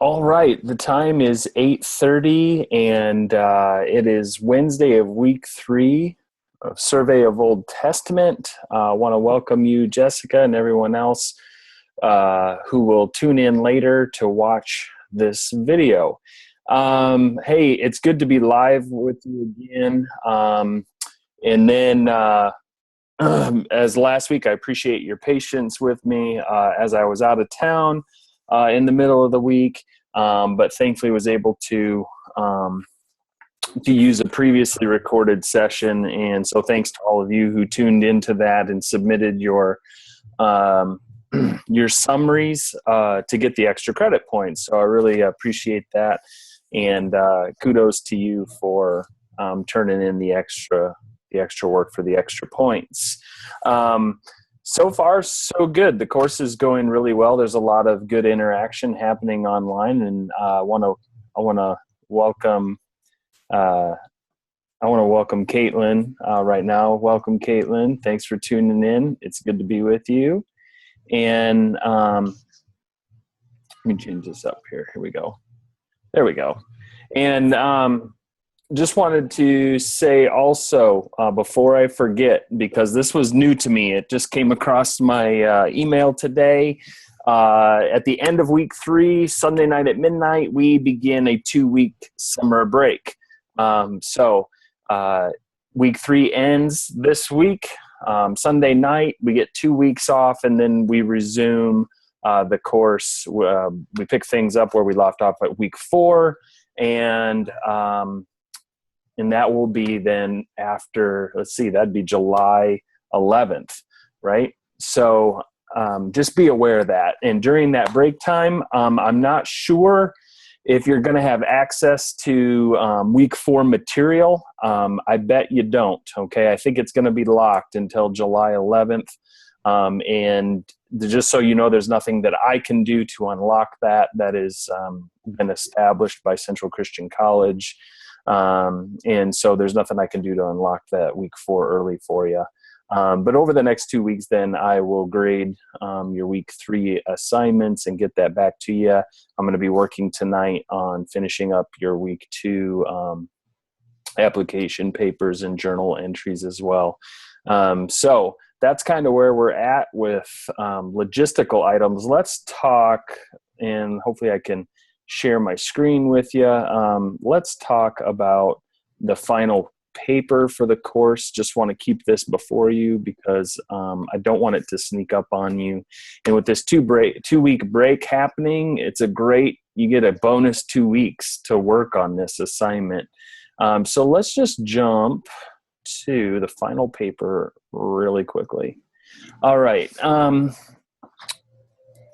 All right, the time is 8:30, and it is Wednesday of week 3 of Survey of Old Testament. I want to welcome you, Jessica, and everyone else who will tune in later to watch this video. Hey, it's good to be live with you again. And then, as last week, I appreciate your patience with me as I was out of town in the middle of the week. But thankfully was able to use a previously recorded session. And so thanks to all of you who tuned into that and submitted your summaries to get the extra credit points. So I really appreciate that. And kudos to you for turning in the extra work for the extra points. So far, so good. The course is going really well. There's a lot of good interaction happening online, and I want to welcome Caitlin right now. Welcome, Caitlin. Thanks for tuning in. It's good to be with you. And let me change this up here. Here we go. There we go. And just wanted to say also, before I forget, because this was new to me, it just came across my email today. At the end of week 3, Sunday night at midnight, we begin a 2-week summer break. So week 3 ends this week. Sunday night, we get 2 weeks off, and then we resume the course. We pick things up where we left off at week 4, and that will be then after, that'd be July 11th, right? So just be aware of that. And during that break time, I'm not sure if you're going to have access to week 4 material. I bet you don't, okay? I think it's going to be locked until July 11th. And just so you know, there's nothing that I can do to unlock that. That is been established by Central Christian College. And so there's nothing I can do to unlock that week 4 early for you. But over the next 2 weeks, then I will grade your week 3 assignments and get that back to you. I'm going to be working tonight on finishing up your week 2 application papers and journal entries as well. So that's kind of where we're at with logistical items. Let's talk, and hopefully I can share my screen with you. Let's talk about the final paper for the course. Just want to keep this before you because I don't want it to sneak up on you. And with this 2-week break happening, you get a bonus 2 weeks to work on this assignment. So let's just jump to the final paper really quickly. All right.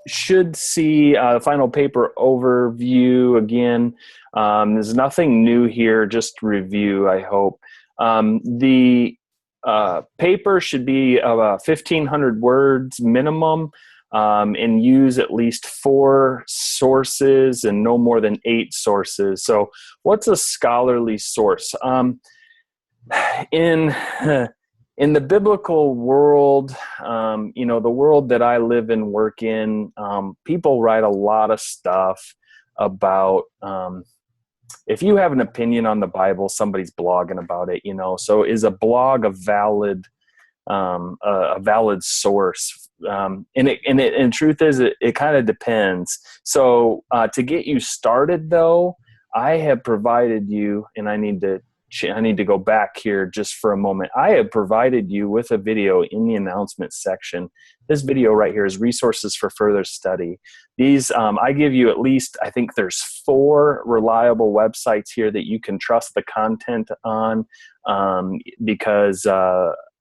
Should see the final paper overview again. There's nothing new here, just review, I hope. The paper should be 1,500 words minimum, and use at least 4 sources and no more than 8 sources. So what's a scholarly source? In the biblical world, the world that I live and work in, people write a lot of stuff about, if you have an opinion on the Bible, somebody's blogging about it, so is a blog a valid source? And truth is, it kind of depends. So to get you started though, I have provided you, and I need to go back here just for a moment. I have provided you with a video in the announcements section. This video right here is resources for further study. These, I give you at least, I think there's 4 reliable websites here that you can trust the content on, because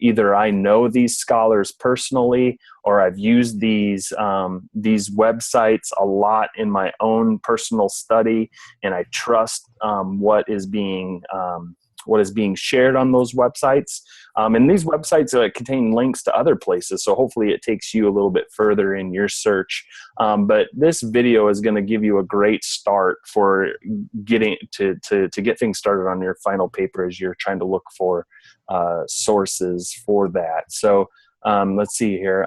either I know these scholars personally, or I've used these websites a lot in my own personal study, and I trust what is being shared on those websites. And these websites contain links to other places, so hopefully it takes you a little bit further in your search. But this video is going to give you a great start for getting to get things started on your final paper as you're trying to look for sources for that. So let's see here.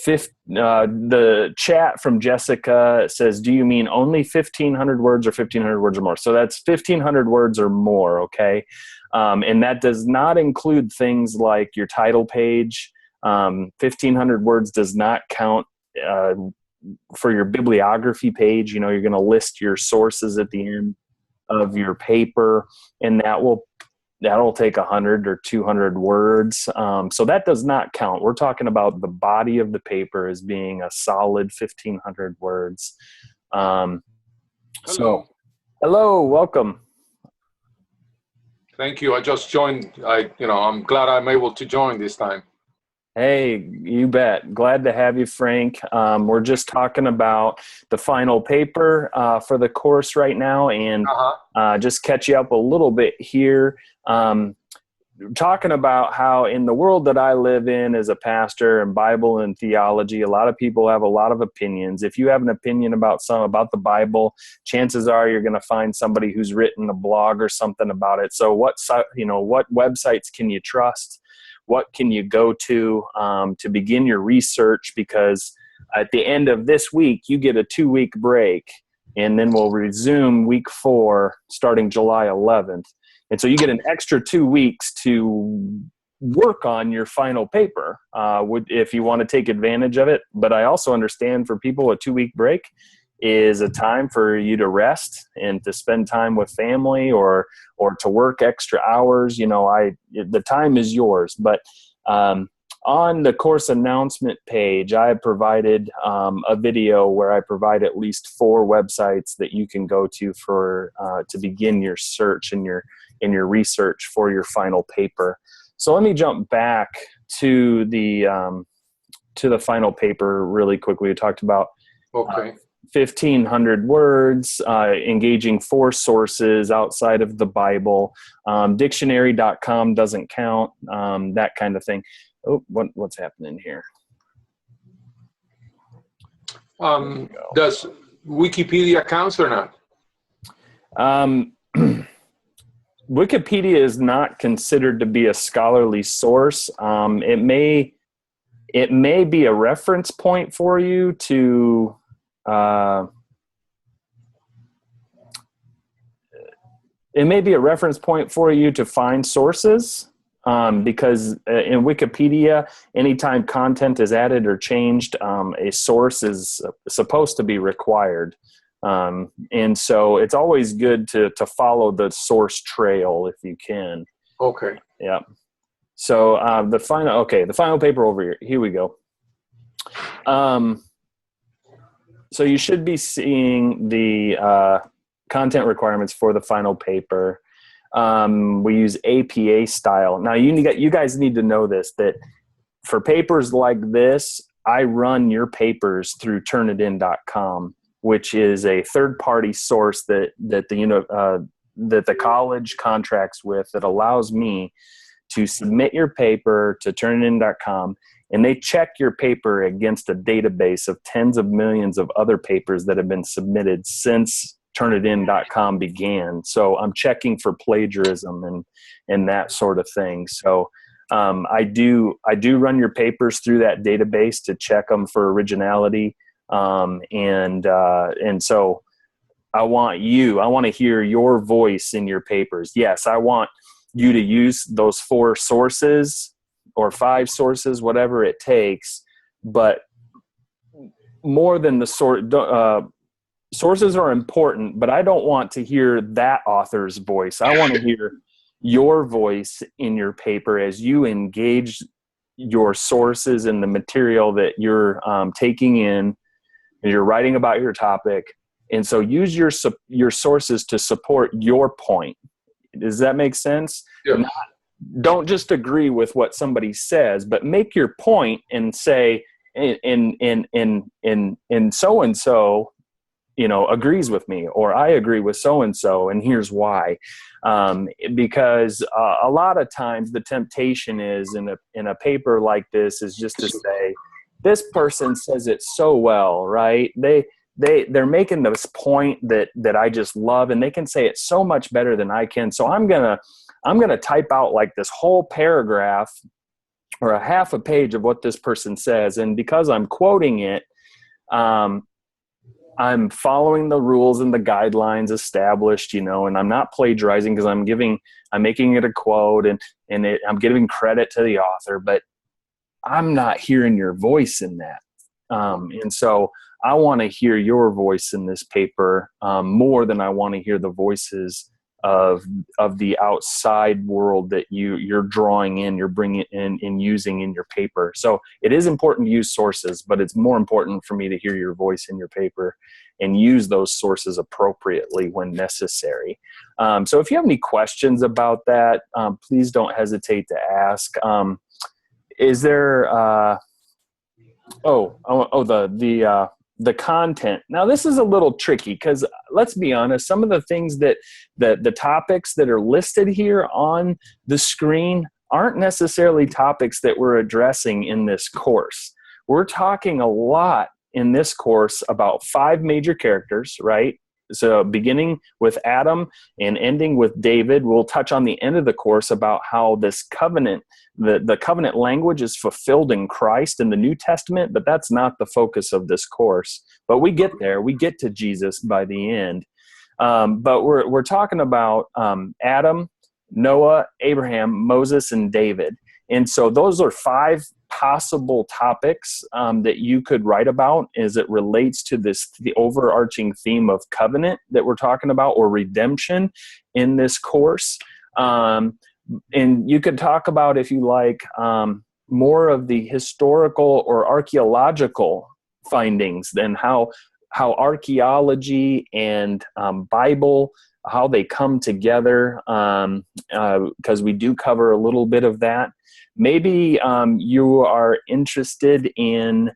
The chat from Jessica says, do you mean only 1,500 words or 1,500 words or more? So that's 1,500 words or more, okay? And that does not include things like your title page. 1,500 words does not count for your bibliography page. You know, you're going to list your sources at the end of your paper, and that'll take 100 or 200 words. So that does not count. We're talking about the body of the paper as being a solid 1,500 words. Hello. Hello, welcome. Thank you. I just joined. I'm glad I'm able to join this time. Hey, you bet. Glad to have you, Frank. We're just talking about the final paper for the course right now, and just catch you up a little bit here. Talking about how in the world that I live in as a pastor and Bible and theology, a lot of people have a lot of opinions. If you have an opinion about the Bible, chances are you're going to find somebody who's written a blog or something about it. So what websites can you trust? What can you go to begin your research? Because at the end of this week, you get a 2-week break, and then we'll resume week 4 starting July 11th. And so you get an extra 2 weeks to work on your final paper if you want to take advantage of it. But I also understand for people, a 2-week break is a time for you to rest and to spend time with family or to work extra hours. The time is yours. But on the course announcement page, I have provided a video where I provide at least 4 websites that you can go to for to begin your search and your research for your final paper. So let me jump back to the final paper really quickly. We talked about 1,500 words, engaging 4 sources outside of the Bible. Dictionary.com doesn't count, that kind of thing. Oh, what's happening here? Does Wikipedia count or not? Wikipedia is not considered to be a scholarly source. It may be a reference point for you to find sources, because in Wikipedia, anytime content is added or changed, a source is supposed to be required. And so it's always good to follow the source trail if you can. Okay. Yeah. So the final paper over here. Here we go. So you should be seeing the content requirements for the final paper. We use APA style. Now you guys need to know this, that for papers like this, I run your papers through Turnitin.com, which is a third-party source that the college contracts with, that allows me to submit your paper to Turnitin.com, and they check your paper against a database of tens of millions of other papers that have been submitted since Turnitin.com began. So I'm checking for plagiarism and that sort of thing. So I do run your papers through that database to check them for originality. And so I want to hear your voice in your papers. Yes, I want you to use those 4 sources or 5 sources, whatever it takes, but more than the sources are important, but I don't want to hear that author's voice. I want to hear your voice in your paper as you engage your sources and the material that you're taking in, and you're writing about your topic. And so use your sources to support your point. Does that make sense? Yeah. Don't just agree with what somebody says, but make your point and say, in so-and-so, agrees with me, or I agree with so-and-so, and here's why. Because a lot of times the temptation is in a paper like this is just to say, this person says it so well, right? They're making this point that I just love, and they can say it so much better than I can. So I'm gonna type out like this whole paragraph or a half a page of what this person says. And because I'm quoting it, I'm following the rules and the guidelines established, and I'm not plagiarizing because I'm making it a quote and I'm giving credit to the author, but I'm not hearing your voice in that. And so I want to hear your voice in this paper more than I want to hear the voices of the outside world that you're drawing in, you're bringing in and using in your paper. So it is important to use sources, but it's more important for me to hear your voice in your paper and use those sources appropriately when necessary. So if you have any questions about that, please don't hesitate to ask. Is there the content? Now this is a little tricky because let's be honest, some of the things that the topics that are listed here on the screen aren't necessarily topics that we're addressing in this course. We're talking a lot in this course about 5 major characters, right? So beginning with Adam and ending with David. We'll touch on the end of the course about how this covenant, the covenant language is fulfilled in Christ in the New Testament, but that's not the focus of this course. But we get there. We get to Jesus by the end. But we're talking about Adam, Noah, Abraham, Moses, and David. And so those are 5 possible topics that you could write about as it relates to the overarching theme of covenant that we're talking about, or redemption in this course. And you could talk about, if you like, more of the historical or archaeological findings than how archaeology and Bible, how they come together, because we do cover a little bit of that. Maybe you are interested in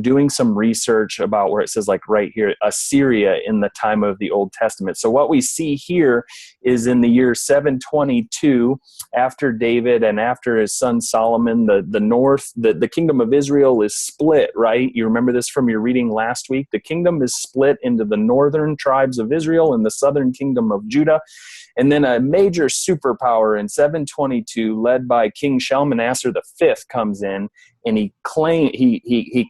doing some research about where it says, like right here, Assyria in the time of the Old Testament. So what we see here is in the year 722 after David and after his son Solomon, the kingdom of Israel is split, right? You remember this from your reading last week. The kingdom is split into the northern tribes of Israel and the southern kingdom of Judah. And then a major superpower in 722, led by King Shalmaneser V, comes in, and he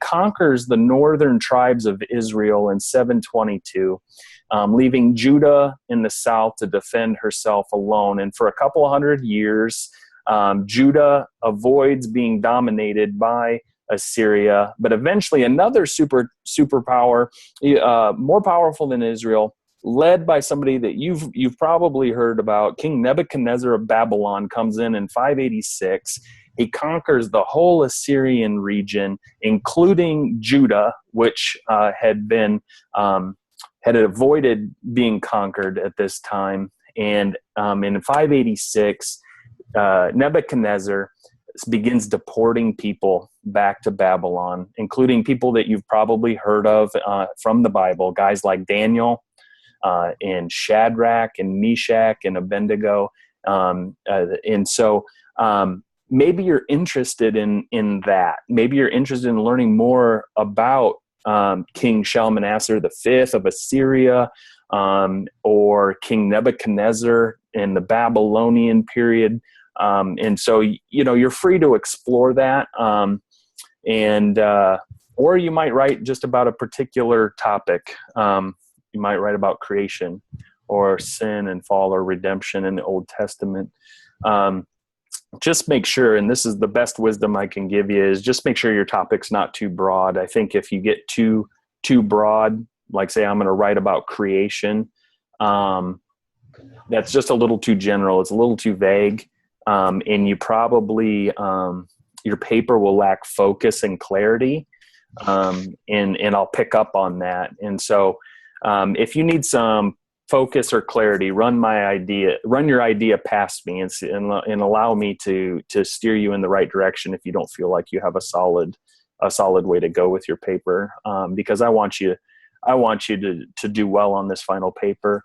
conquers the northern tribes of Israel in 722, leaving Judah in the south to defend herself alone. And for a couple hundred years, Judah avoids being dominated by Assyria, but eventually another superpower, more powerful than Israel, led by somebody that you've probably heard about, King Nebuchadnezzar of Babylon, comes in 586. He conquers the whole Assyrian region, including Judah, which had avoided being conquered at this time. And in 586, Nebuchadnezzar begins deporting people back to Babylon, including people that you've probably heard of from the Bible, guys like Daniel, and Shadrach and Meshach and Abednego. And so maybe you're interested in that. Maybe you're interested in learning more about King Shalmaneser V of Assyria, or King Nebuchadnezzar in the Babylonian period. And so, you're free to explore that. Or you might write just about a particular topic. You might write about creation or sin and fall or redemption in the Old Testament. Just make sure, and this is the best wisdom I can give you, is just make sure your topic's not too broad. I think if you get too broad, like say I'm going to write about creation, that's just a little too general. It's a little too vague. And you probably, your paper will lack focus and clarity. And I'll pick up on that. And so, if you need some focus or clarity, run your idea past me and allow me to steer you in the right direction if you don't feel like you have a solid way to go with your paper. Because I want you to do well on this final paper,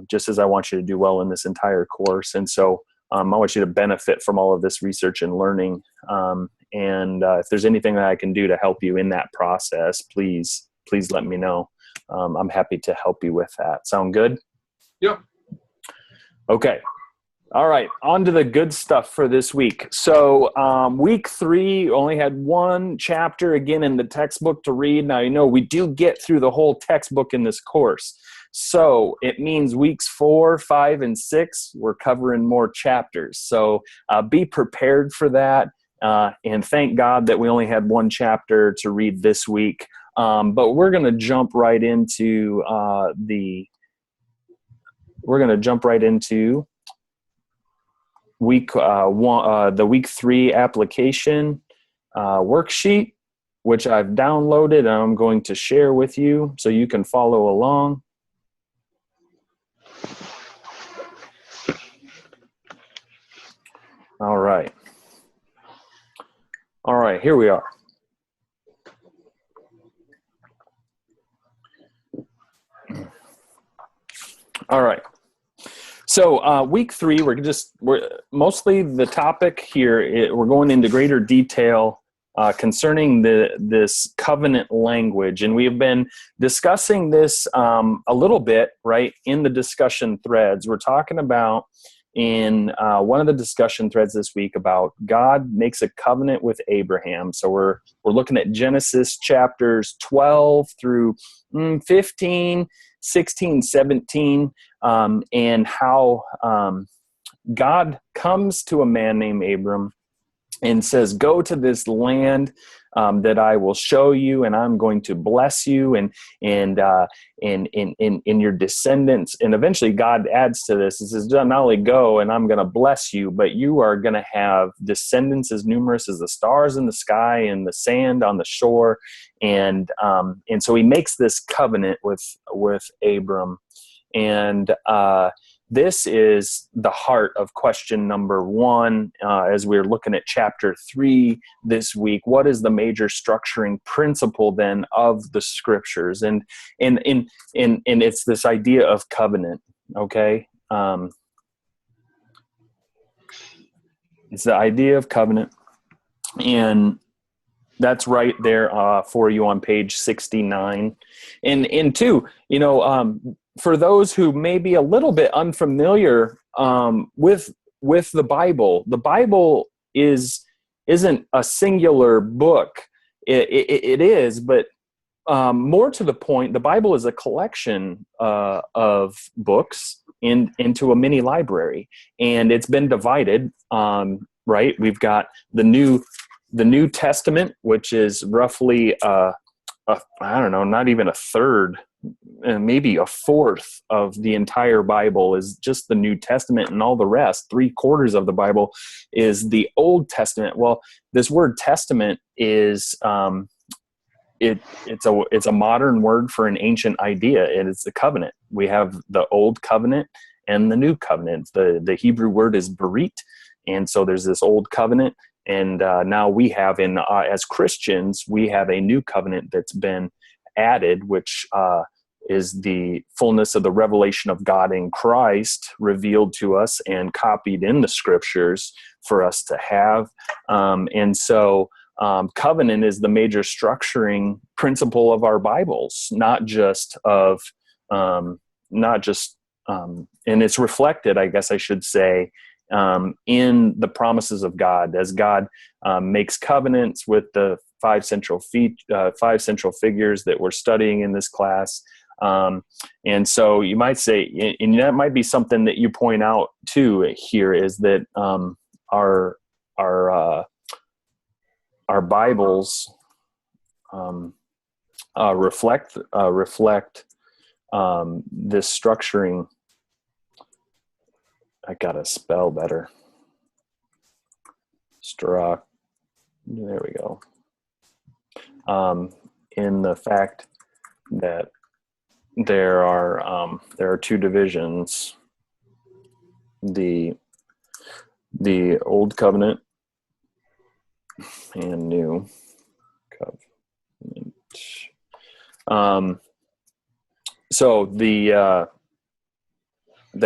just as I want you to do well in this entire course. And so I want you to benefit from all of this research and learning. And if there's anything that I can do to help you in that process, please let me know. I'm happy to help you with that. Sound good? Yeah. Okay. All right, on to the good stuff for this week. So, week 3 only had one chapter again in the textbook to read. Now, we do get through the whole textbook in this course. So, it means weeks 4, 5, and 6, we're covering more chapters. So, be prepared for that. And thank God that we only had one chapter to read this week. But we're going to jump right into week 1, the week 3 application worksheet, which I've downloaded and I'm going to share with you so you can follow along. All right, here we are. All right. So week 3, we're mostly the topic here. We're going into greater detail concerning this covenant language, and we have been discussing this a little bit, right, in the discussion threads. We're talking about in one of the discussion threads this week about God makes a covenant with Abraham. So we're looking at Genesis chapters 12 through 15, 16, 17, and how God comes to a man named Abram and says, go to this land that I will show you, and I'm going to bless you and in your descendants. And eventually God adds to this. He says, not only go and I'm going to bless you, but you are going to have descendants as numerous as the stars in the sky and the sand on the shore. And so he makes this covenant with Abram. And this is the heart of question number 1 as we're looking at chapter 3 this week. What is the major structuring principle then of the scriptures? And it's this idea of covenant. Okay, it's the idea of covenant, and that's right there for you on page 69. And two, for those who may be a little bit unfamiliar with the Bible isn't a singular book. It is, but more to the point, the Bible is a collection of books into a mini library, and it's been divided. Right, we've got the New Testament, which is roughly I don't know, not even a third, maybe a fourth of the entire Bible is just the New Testament, and all the rest, 3/4 of the Bible, is the Old Testament. Well, this word testament is it's a modern word for an ancient idea. It is the covenant. We have the Old Covenant and the New Covenant. The Hebrew word is berit, and so there's this Old Covenant. And now we have, as Christians, we have a new covenant that's been added, which is the fullness of the revelation of God in Christ revealed to us and copied in the scriptures for us to have. And so covenant is the major structuring principle of our Bibles, and it's reflected, I guess I should say, in the promises of God, as God makes covenants with the five central figures that we're studying in this class. And so you might say, and that might be something that you point out too here, is that our Bibles reflect this structuring. I gotta spell better. There we go. In the fact that there are two divisions: the Old Covenant and New Covenant. So the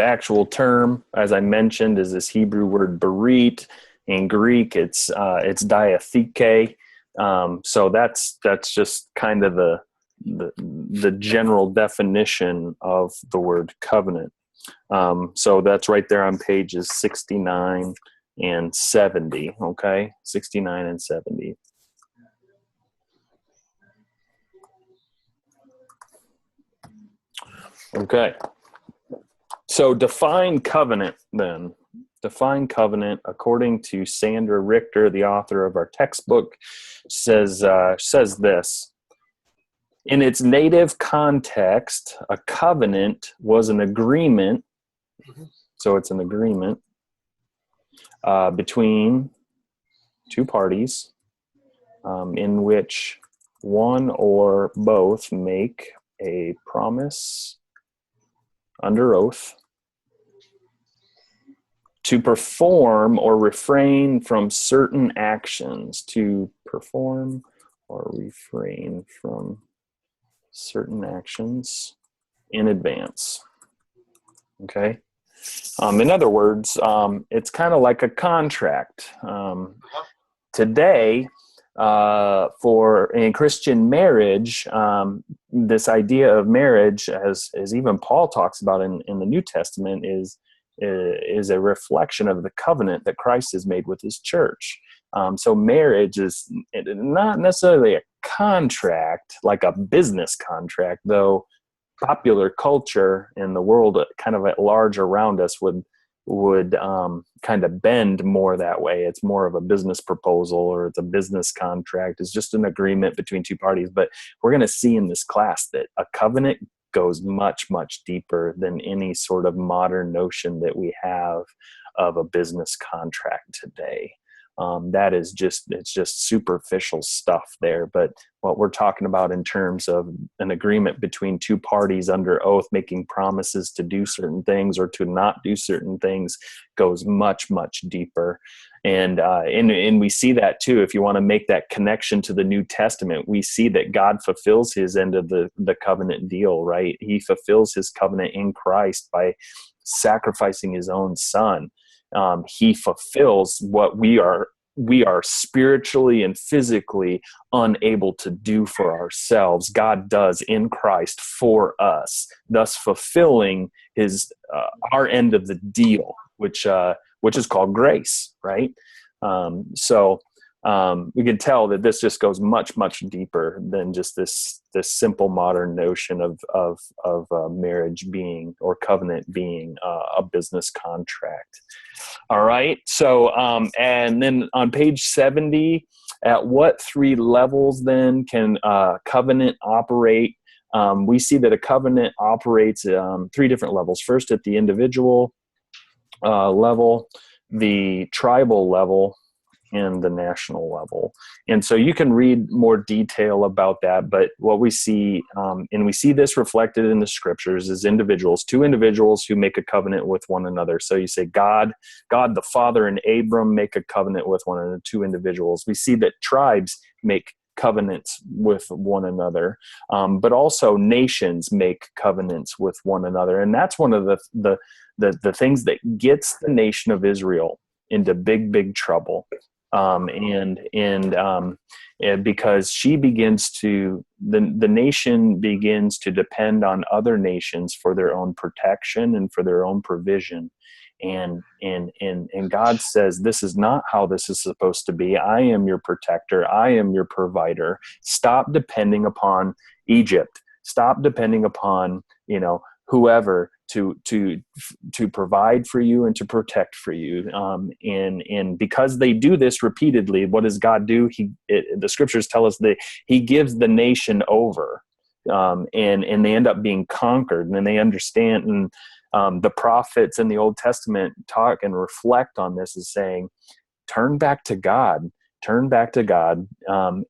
actual term, as I mentioned, is this Hebrew word berit. In Greek, it's diatheke. So that's just kind of the general definition of the word covenant. So that's right there on pages 69 and 70. Okay, 69 and 70. Okay. So define covenant then. Define covenant according to Sandra Richter, the author of our textbook, says this. In its native context, a covenant was an agreement. So it's an agreement between two parties in which one or both make a promise under oath to perform or refrain from certain actions, to perform or refrain from certain actions in advance. Okay. In other words, it's kind of like a contract. Today, in Christian marriage, this idea of marriage, as even Paul talks about in the New Testament, is a reflection of the covenant that Christ has made with his church. So marriage is not necessarily a contract, like a business contract, though popular culture in the world kind of at large around us would kind of bend more that way. It's more of a business proposal, or it's a business contract. It's just an agreement between two parties. But we're going to see in this class that a covenant goes much, much deeper than any sort of modern notion that we have of a business contract today. It's just superficial stuff there. But what we're talking about in terms of an agreement between two parties under oath, making promises to do certain things or to not do certain things, goes much, much deeper. And we see that too. If you want to make that connection to the New Testament, we see that God fulfills his end of the covenant deal, right? He fulfills his covenant in Christ by sacrificing his own son. He fulfills what we are spiritually and physically unable to do for ourselves. God does in Christ for us, thus fulfilling our end of the deal, which is called grace, right? We can tell that this just goes much, much deeper than just this simple modern notion of marriage being, or covenant being, a business contract. All right. So, and then on page 70, at what three levels then can covenant operate? We see that a covenant operates three different levels. First, at the individual level, the tribal level, and the national level. And so you can read more detail about that, but what we see, and we see this reflected in the scriptures, is two individuals who make a covenant with one another. So you say God the Father and Abram make a covenant with one another, two individuals. We see that tribes make covenants with one another, but also nations make covenants with one another. And that's one of the things that gets the nation of Israel into big, big trouble. Because the nation begins to depend on other nations for their own protection and for their own provision. And God says, this is not how this is supposed to be. I am your protector. I am your provider. Stop depending upon Egypt. Stop depending upon, whoever to provide for you and to protect for you. And because they do this repeatedly, what does God do? The scriptures tell us that he gives the nation over, and they end up being conquered. And then they understand, and the prophets in the Old Testament talk and reflect on this as saying, turn back to God,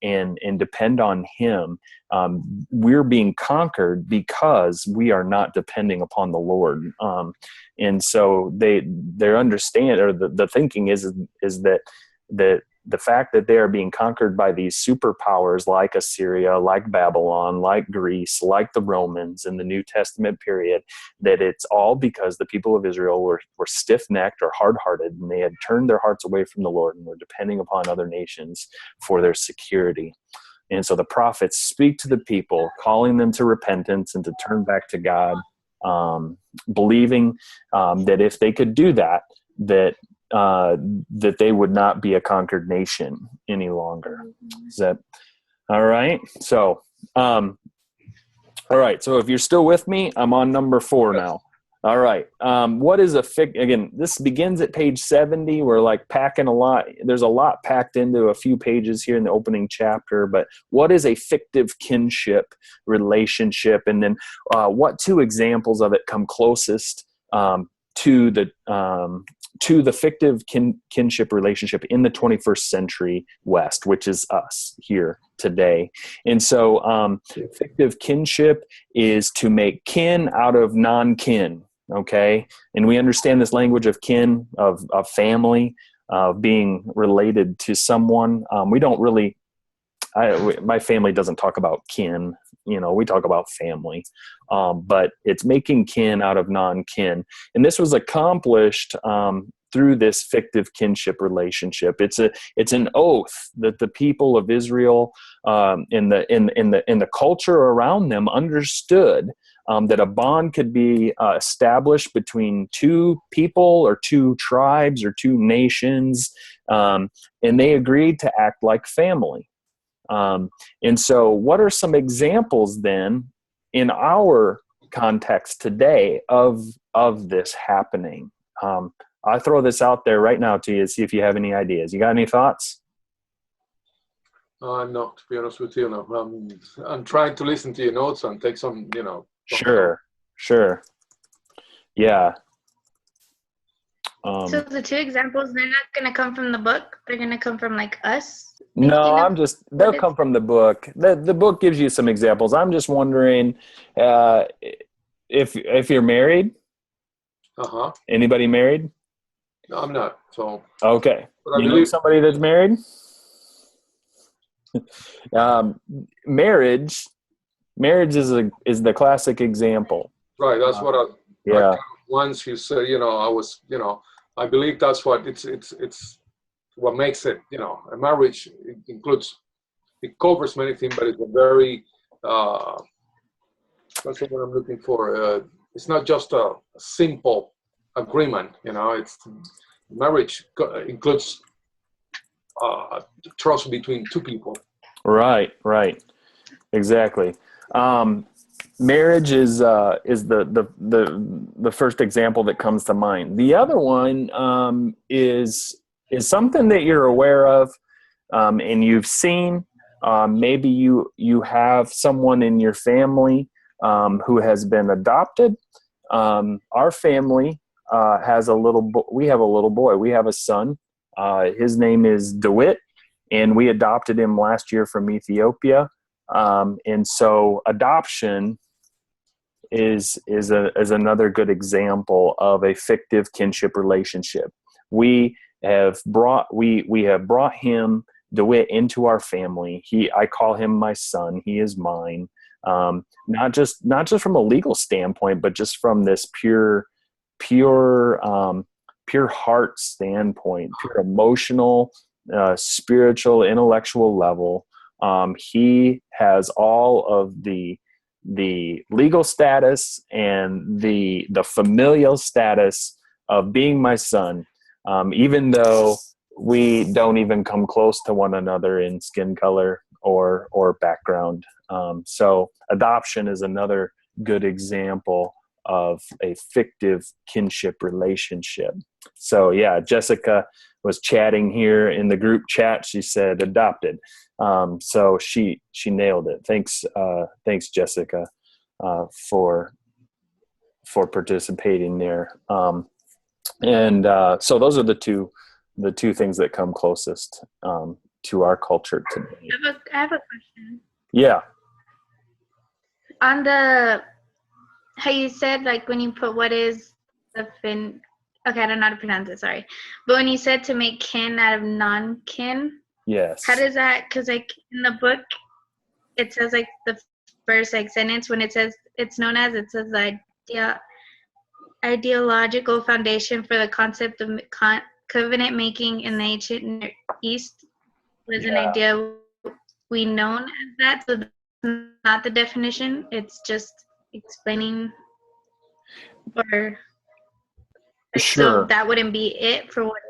and depend on him. We're being conquered because we are not depending upon the Lord. And so their understand, or the thinking is that the fact that they are being conquered by these superpowers like Assyria, like Babylon, like Greece, like the Romans in the New Testament period, that it's all because the people of Israel were stiff-necked or hard-hearted, and they had turned their hearts away from the Lord and were depending upon other nations for their security. And so the prophets speak to the people, calling them to repentance and to turn back to God. believing that if they could do that, that they would not be a conquered nation any longer. Is that all right? So, all right. So if you're still with me, I'm on number 4 now. All right. What is again, this begins at page 70. We're like packing a lot. There's a lot packed into a few pages here in the opening chapter, but what is a fictive kinship relationship? And then what 2 examples of it come closest to the fictive kinship relationship in the 21st century West, which is us here today. And so fictive kinship is to make kin out of non-kin, okay? And we understand this language of kin, of family, of being related to someone. We don't really, my family doesn't talk about kin, we talk about family, but it's making kin out of non-kin. And this was accomplished through this fictive kinship relationship. It's an oath that the people of Israel in the culture around them understood that a bond could be established between 2 people or 2 tribes or 2 nations, and they agreed to act like family. And so what are some examples then in our context today of this happening? I throw this out there right now to you to see if you have any ideas. You got any thoughts? No, to be honest with you, no. I'm trying to listen to your notes and take some, Sure. Yeah. So the 2 examples, they're not going to come from the book. They're going to come from like us. No, they'll come from the book. The book gives you some examples. I'm just wondering if you're married. Uh-huh. Anybody married? No, I'm not. So okay. You know somebody that's married? Marriage is the classic example. Right. That's what yeah. Once you said, I believe that's what it's what makes it, a marriage. It covers many things, but it's a very, that's what I'm looking for. It's not just a simple agreement, it's marriage includes trust between 2 people. Right. Exactly. Marriage is the first example that comes to mind. The other one is something that you're aware of, and you've seen. Maybe you have someone in your family who has been adopted. Our family has we have a little boy. We have a son. His name is DeWitt, and we adopted him last year from Ethiopia. And so adoption is another good example of a fictive kinship relationship. We have brought him, DeWitt, into our family. I call him my son. He is mine. Not just from a legal standpoint, but just from this pure heart standpoint, pure emotional, spiritual, intellectual level. He has all of the legal status and the familial status of being my son, even though we don't even come close to one another in skin color or background. So adoption is another good example of a fictive kinship relationship. So yeah, Jessica was chatting here in the group chat. She said adopted. So she nailed it. Thanks, Jessica, for participating there. And so those are the two things that come closest to our culture today. I have a question. Yeah. On how you said, like, when you put what is the fin, okay, I don't know how to pronounce it, sorry. But when you said to make kin out of non-kin, yes. How does that, because like in the book, it says like the first like sentence when it says the ideological foundation for the concept of covenant making in the ancient Near East was an idea we known as that. So that's not the definition. It's just explaining or Sure. so that wouldn't be it for what?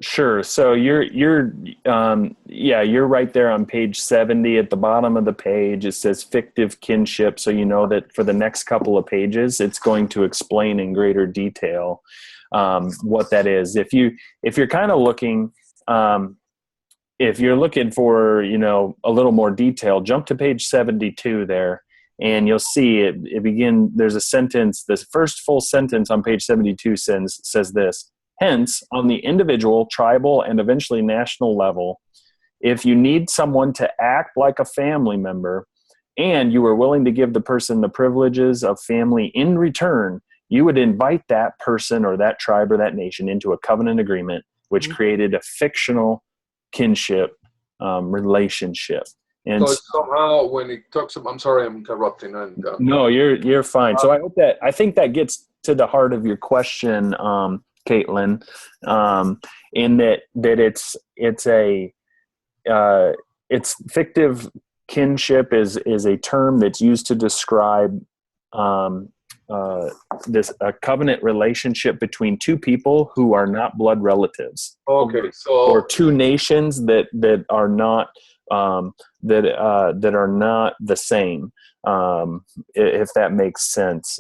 Sure. So you're right there on page 70 at the bottom of the page. It says fictive kinship. So you know that for the next couple of pages, it's going to explain in greater detail what that is. If you're kind of looking, if you're looking for a little more detail, jump to page 72 there, and you'll see it. There's a sentence. This first full sentence on page 72 says this. Hence, on the individual, tribal, and eventually national level, if you need someone to act like a family member and you are willing to give the person the privileges of family in return, you would invite that person or that tribe or that nation into a covenant agreement, which created a fictional kinship relationship. And so somehow when it talks about, I'm sorry, I'm interrupting. No, you're fine. So I think that gets to the heart of your question, Caitlin, in that it's fictive kinship is a term that's used to describe this a covenant relationship between two people who are not blood relatives. Okay, or two nations that are not that are not the same. If that makes sense.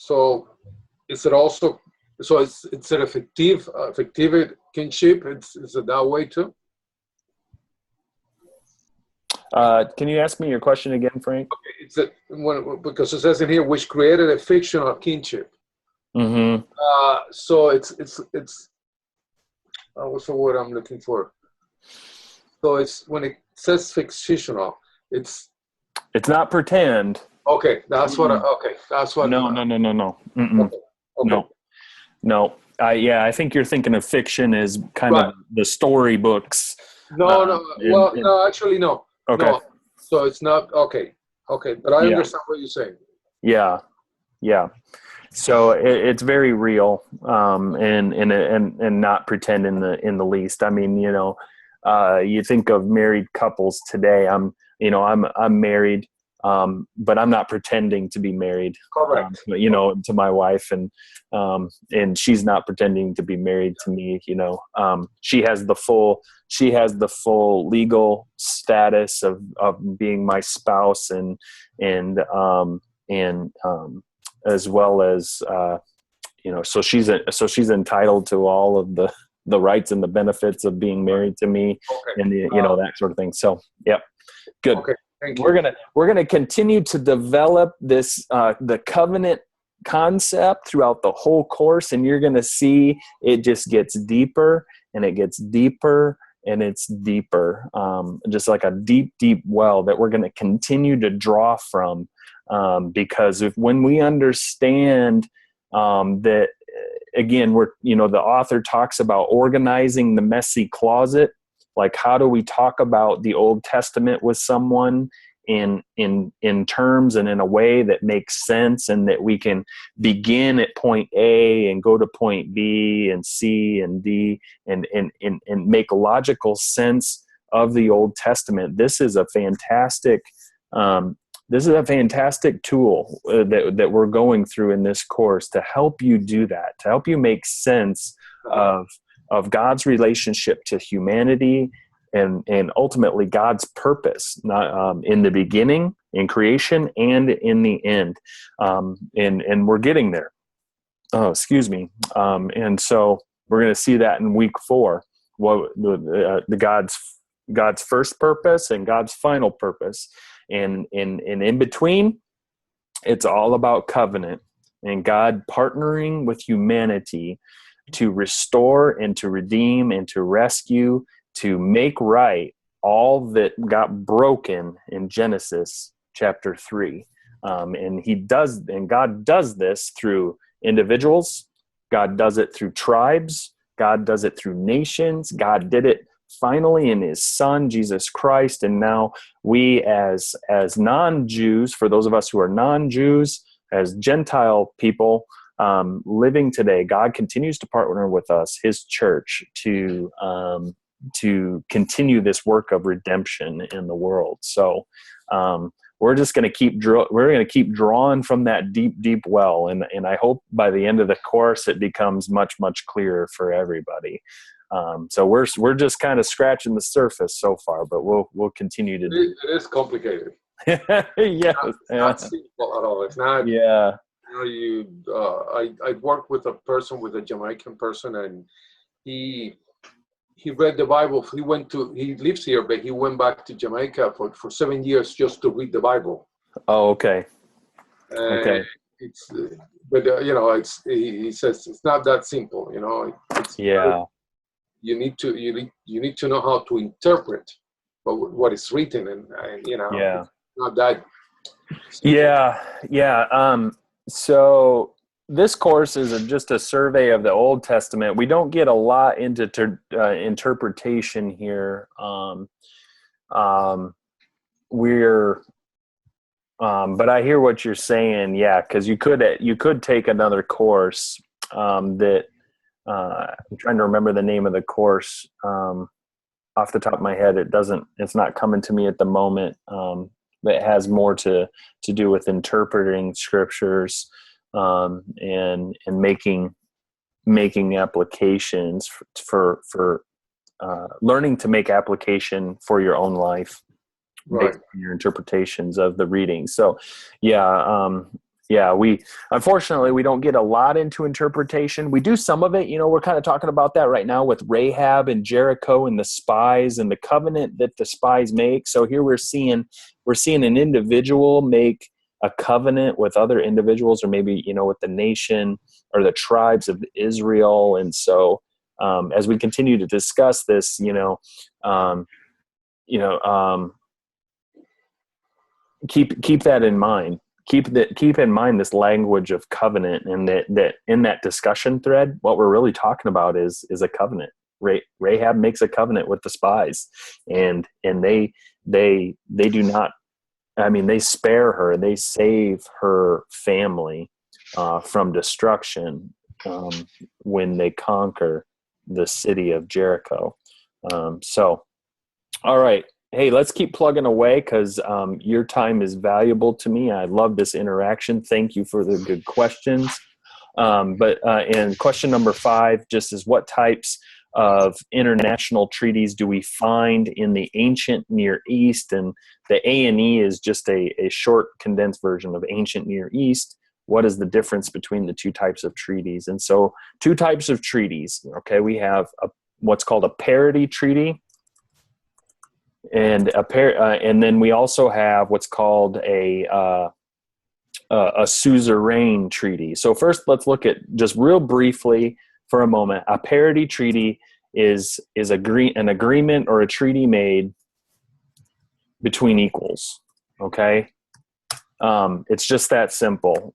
So is it also, so it's an effective kinship? Is it that way too? Can you ask me your question again, Frank? Okay, because it says in here, which created a fictional kinship. Mm-hmm. So it's what's the word I'm looking for? So it's when it says fictional, it's not pretend. Okay, that's what. That's what. No. Okay. No. I think you're thinking of fiction as kind of the storybooks. No, actually, no. Okay. No. So it's not okay. Okay, but I understand what you're saying. Yeah. So it's very real, and not pretend in the least. I mean, you think of married couples today. I'm married. But I'm not pretending to be married, Correct. To my wife, and she's not pretending to be married to me. She has the full legal status of being my spouse, and as well as so she's entitled to all of the rights and the benefits of being married to me, and that sort of thing. So, yep, good. Okay. Thank you. We're gonna continue to develop this the covenant concept throughout the whole course, and you're gonna see it just gets deeper and it gets deeper and it's deeper, just like a deep well that we're gonna continue to draw from, because when we understand that, again, the author talks about organizing the messy closet. Like, how do we talk about the Old Testament with someone in terms and in a way that makes sense, and that we can begin at point A and go to point B and C and D and make logical sense of the Old Testament? This is a fantastic tool that we're going through in this course to help you do that, to help you make sense of God's relationship to humanity and ultimately God's purpose, not in the beginning, in creation, and in the end. And we're getting there. Oh, excuse me. And so we're going to see that in week 4, what God's first purpose and God's final purpose. And in between, it's all about covenant and God partnering with humanity to restore and to redeem and to rescue, to make right all that got broken in Genesis chapter 3. And God does this through individuals. God does it through tribes. God does it through nations. God did it finally in his son, Jesus Christ. And now we as non-Jews, for those of us who are non-Jews, as Gentile people, living today, God continues to partner with us, his church, to continue this work of redemption in the world. So we're just going to keep drawing from that deep well. And I hope by the end of the course, it becomes much, much clearer for everybody. So we're just kind of scratching the surface so far, but we'll continue to do. It is complicated. Yes. It's not simple at all. It's not. Yeah. I worked with a Jamaican person, and he read the Bible. He lives here, but he went back to Jamaica for 7 years just to read the Bible. Oh, okay. Okay. He says it's not that simple. Yeah. You need to know how to interpret what is written, and Yeah. Not that simple. Yeah. So this course is just a survey of the Old Testament. We don't get a lot into interpretation here. But I hear what you're saying. Yeah, because you could take another course that I'm trying to remember the name of the course off the top of my head. It's not coming to me at the moment. That has more to do with interpreting scriptures and making applications for learning to make application for your own life, right, based on your interpretations of the reading. So we unfortunately don't get a lot into interpretation. We do some of it. We're kind of talking about that right now with Rahab and Jericho and the spies and the covenant that the spies make. So here we're seeing an individual make a covenant with other individuals, or maybe with the nation or the tribes of Israel. And so as we continue to discuss this, keep that in mind. Keep in mind this language of covenant, and that in that discussion thread, what we're really talking about is a covenant. Rahab makes a covenant with the spies, and they do not. I mean, they spare her. They save her family from destruction when they conquer the city of Jericho. So, all right. Hey, let's keep plugging away, because your time is valuable to me. I love this interaction. Thank you for the good questions. And question number 5 just is, what types of international treaties do we find in the ancient Near East? And the A&E is just a short condensed version of ancient Near East. What is the difference between the two types of treaties? And so 2 types of treaties. Okay, we have what's called a parity treaty. And then we also have what's called a suzerain treaty. So first, let's look at, just real briefly for a moment, a parity treaty is an agreement or a treaty made between equals. Okay, it's just that simple.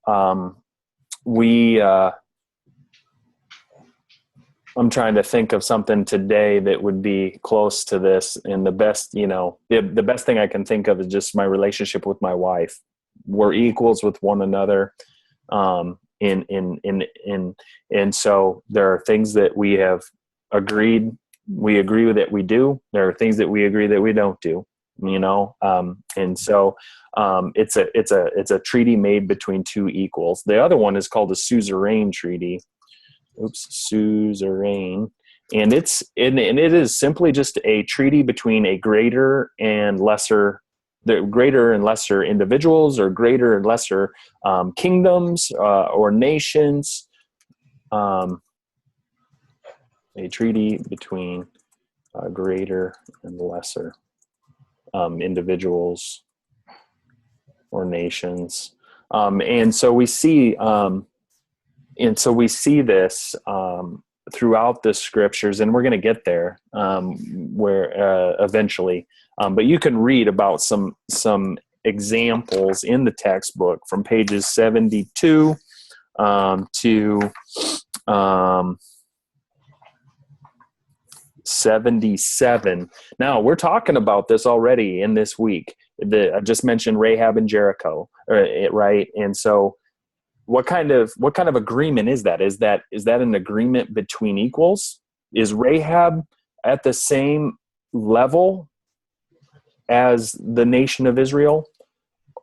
I'm trying to think of something today that would be close to this. And the best thing I can think of is just my relationship with my wife. We're equals with one another. And so there are things that we have agreed, we agree that we do. There are things that we agree that we don't do, and so it's a treaty made between 2 equals. The other one is called a suzerain treaty. Suzerain, and it is simply just a treaty between the greater and lesser individuals, or greater and lesser kingdoms or nations. A treaty between greater and lesser individuals or nations, and so we see. And so we see this throughout the scriptures, and we're going to get there where eventually. But you can read about some examples in the textbook from pages 72 to 77. Now, we're talking about this already in this week. I just mentioned Rahab and Jericho, right? And so what kind of agreement is that? Is that an agreement between equals? Is Rahab at the same level as the nation of Israel?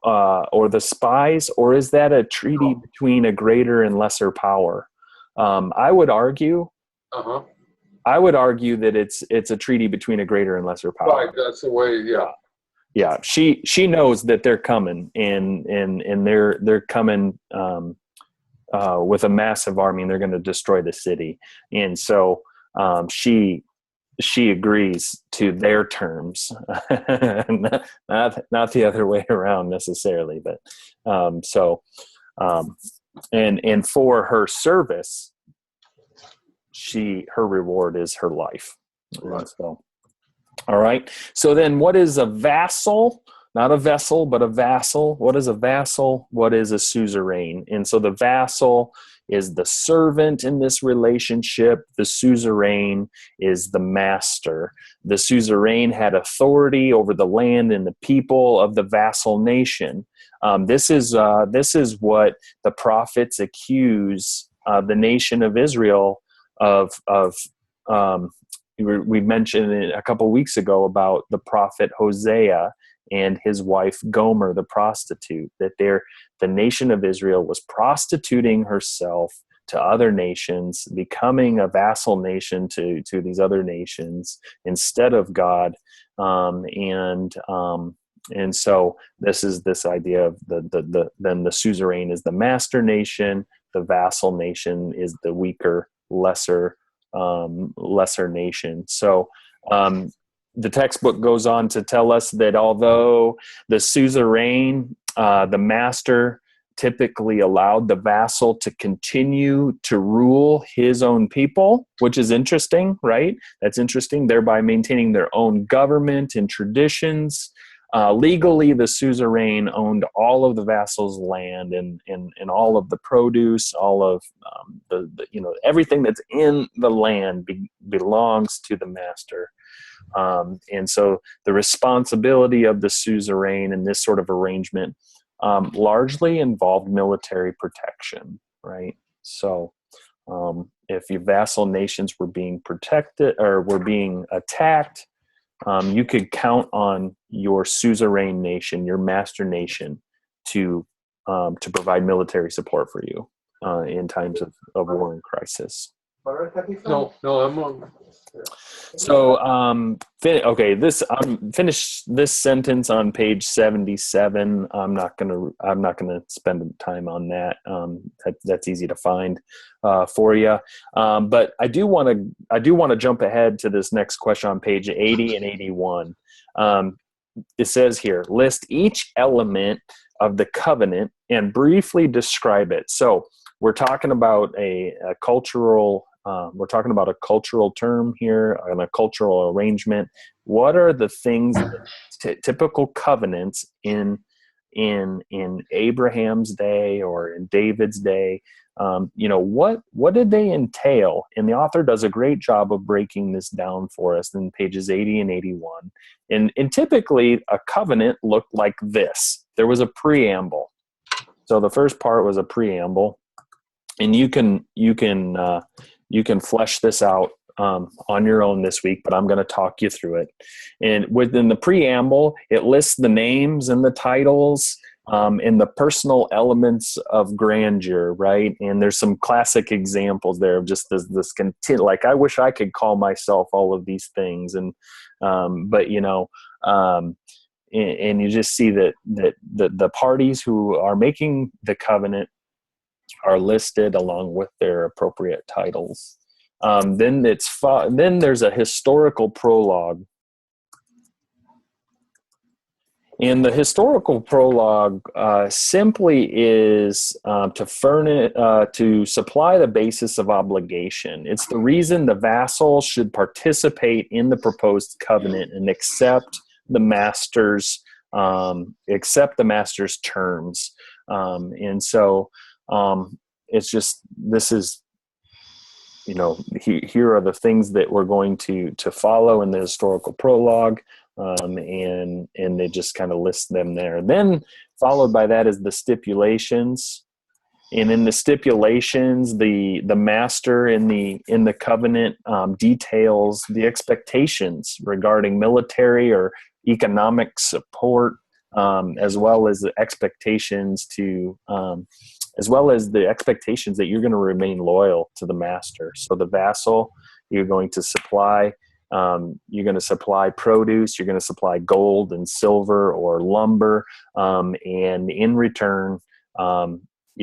or the spies, or is that a treaty between a greater and lesser power? I would argue that it's a treaty between a greater and lesser power. Right, that's the way. Yeah. She knows that they're coming, and they're coming with a massive army, and they're going to destroy the city. And so she agrees to their terms, not the other way around necessarily. But and for her service, her reward is her life. Right. So, all right. So then, what is a vassal? Not a vessel, but a vassal. What is a vassal? What is a suzerain? And so the vassal is the servant in this relationship. The suzerain is the master. The suzerain had authority over the land and the people of the vassal nation. This is what the prophets accuse the nation of Israel of. We mentioned it a couple weeks ago about the prophet Hosea and his wife Gomer, the prostitute, that the nation of Israel was prostituting herself to other nations, becoming a vassal nation to these other nations instead of God. And so this is this idea of then the suzerain is the master nation, the vassal nation is the weaker, lesser nation. So the textbook goes on to tell us that although the suzerain, the master, typically allowed the vassal to continue to rule his own people, which is interesting, right? That's interesting, thereby maintaining their own government and traditions. Legally, the suzerain owned all of the vassal's land and all of the produce, all of the everything that's in the land belongs to the master. And so the responsibility of the suzerain in this sort of arrangement largely involved military protection, right? So if your vassal nations were being protected or were being attacked, you could count on your suzerain nation, your master nation, to provide military support for you in times of war and crisis. No, I'm on. So, finish this sentence on page 77. I'm not gonna spend time on that. That's easy to find for you. But I do want to jump ahead to this next question on page 80 and 81. It says here, list each element of the covenant and briefly describe it. So we're talking about a cultural. We're talking about a cultural term here and a cultural arrangement. What are the things, typical covenants in Abraham's day or in David's day? What did they entail? And the author does a great job of breaking this down for us in pages 80 and 81. And typically a covenant looked like this. There was a preamble. So the first part was a preamble, and you can flesh this out on your own this week, but I'm going to talk you through it. And within the preamble, it lists the names and the titles and the personal elements of grandeur, right? And there's some classic examples there of just this like, I wish I could call myself all of these things. And and you just see that the parties who are making the covenant are listed along with their appropriate titles. Then there's a historical prologue. And the historical prologue simply is to supply the basis of obligation. It's the reason the vassal should participate in the proposed covenant and accept the master's terms. And so it's just, this is, here are the things that we're going to follow in the historical prologue. And they just kind of list them there. Then followed by that is the stipulations. And in the stipulations, the master in the covenant details the expectations regarding military or economic support as well as the expectations that you're going to remain loyal to the master. So the vassal, you're going to supply produce, you're going to supply gold and silver or lumber, and in return,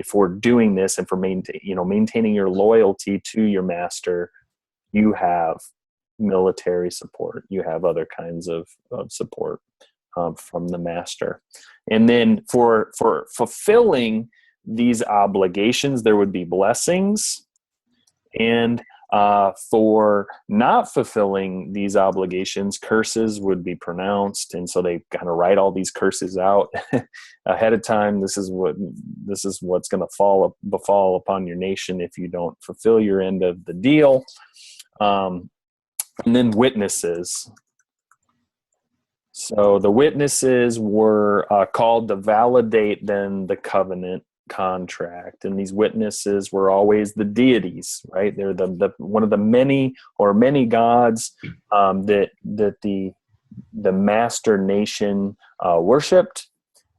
for doing this and for maintaining your loyalty to your master, you have military support, you have other kinds of support from the master. And then for fulfilling these obligations, there would be blessings, and for not fulfilling these obligations, curses would be pronounced. And so they kind of write all these curses out ahead of time. This is what's going to befall upon your nation if you don't fulfill your end of the deal. And then witnesses. So the witnesses were called to validate then the covenant contract, and these witnesses were always the deities, right? They're the one of the many gods that the master nation worshipped,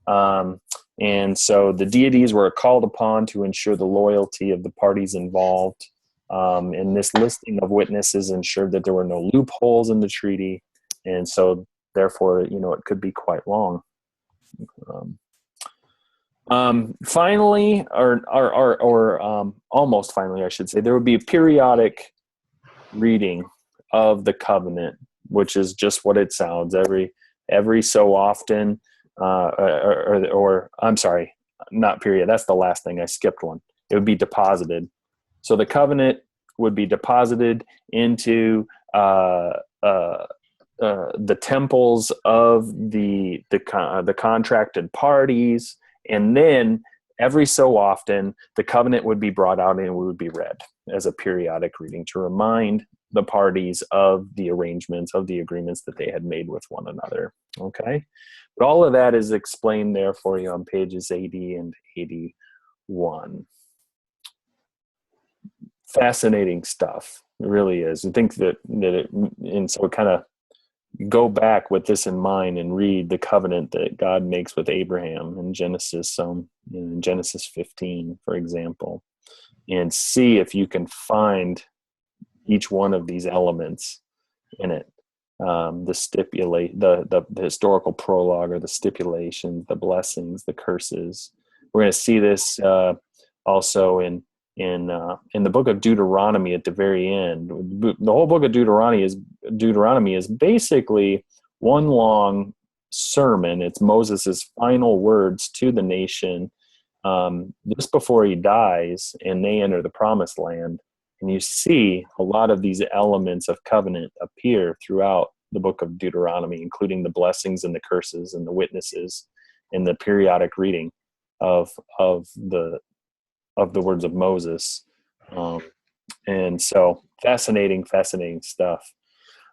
and so the deities were called upon to ensure the loyalty of the parties involved. And this listing of witnesses ensured that there were no loopholes in the treaty, and so therefore, it could be quite long. Finally, or almost finally, I should say, there would be a periodic reading of the covenant, which is just what it sounds. Every so often, or I'm sorry, not period. That's the last thing. I skipped one. It would be deposited. So the covenant would be deposited into the temples of the contracted parties. And then every so often, the covenant would be brought out and it would be read as a periodic reading to remind the parties of the arrangements, of the agreements that they had made with one another. Okay? But all of that is explained there for you on pages 80 and 81. Fascinating stuff. It really is. I think and so kind of go back with this in mind and read the covenant that God makes with Abraham in Genesis 15, for example, and see if you can find each one of these elements in it. The historical prologue, or the stipulations, the blessings, the curses. We're going to see this also in the book of Deuteronomy at the very end. The whole book of Deuteronomy is basically one long sermon. It's Moses' final words to the nation just before he dies and they enter the promised land. And you see a lot of these elements of covenant appear throughout the book of Deuteronomy, including the blessings and the curses and the witnesses and the periodic reading of the words of Moses. And so fascinating stuff.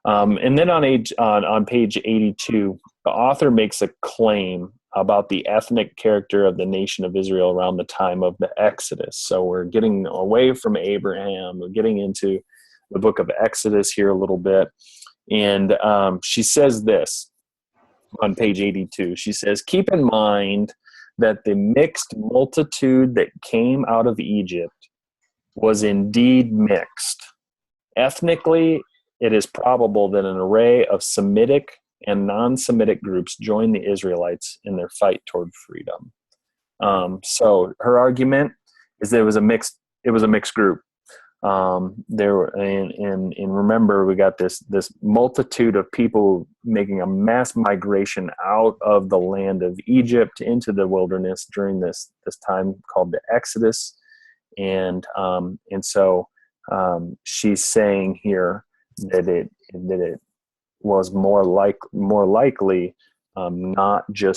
And then on page 82, the author makes a claim about the ethnic character of the nation of Israel around the time of the Exodus. So we're getting away from Abraham, we're getting into the book of Exodus here a little bit. And she says this on page 82. She says, "Keep in mind that the mixed multitude that came out of Egypt was indeed mixed. Ethnically, it is probable that an array of Semitic and non-Semitic groups joined the Israelites in their fight toward freedom." So her argument is that it was a mixed group. There were, and remember, we got this multitude of people making a mass migration out of the land of Egypt into the wilderness during this time called the Exodus, and so she's saying here that it was more likely not a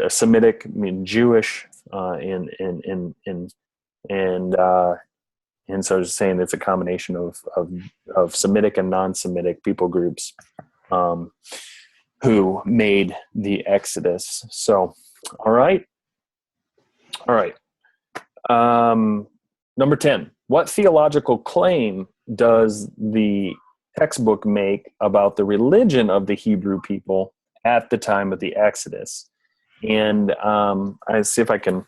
Semitic, Jewish, and so just saying it's a combination of Semitic and non-Semitic people groups who made the Exodus. So, all right. Number 10, what theological claim does the textbook make about the religion of the Hebrew people at the time of the Exodus. And I see if I can,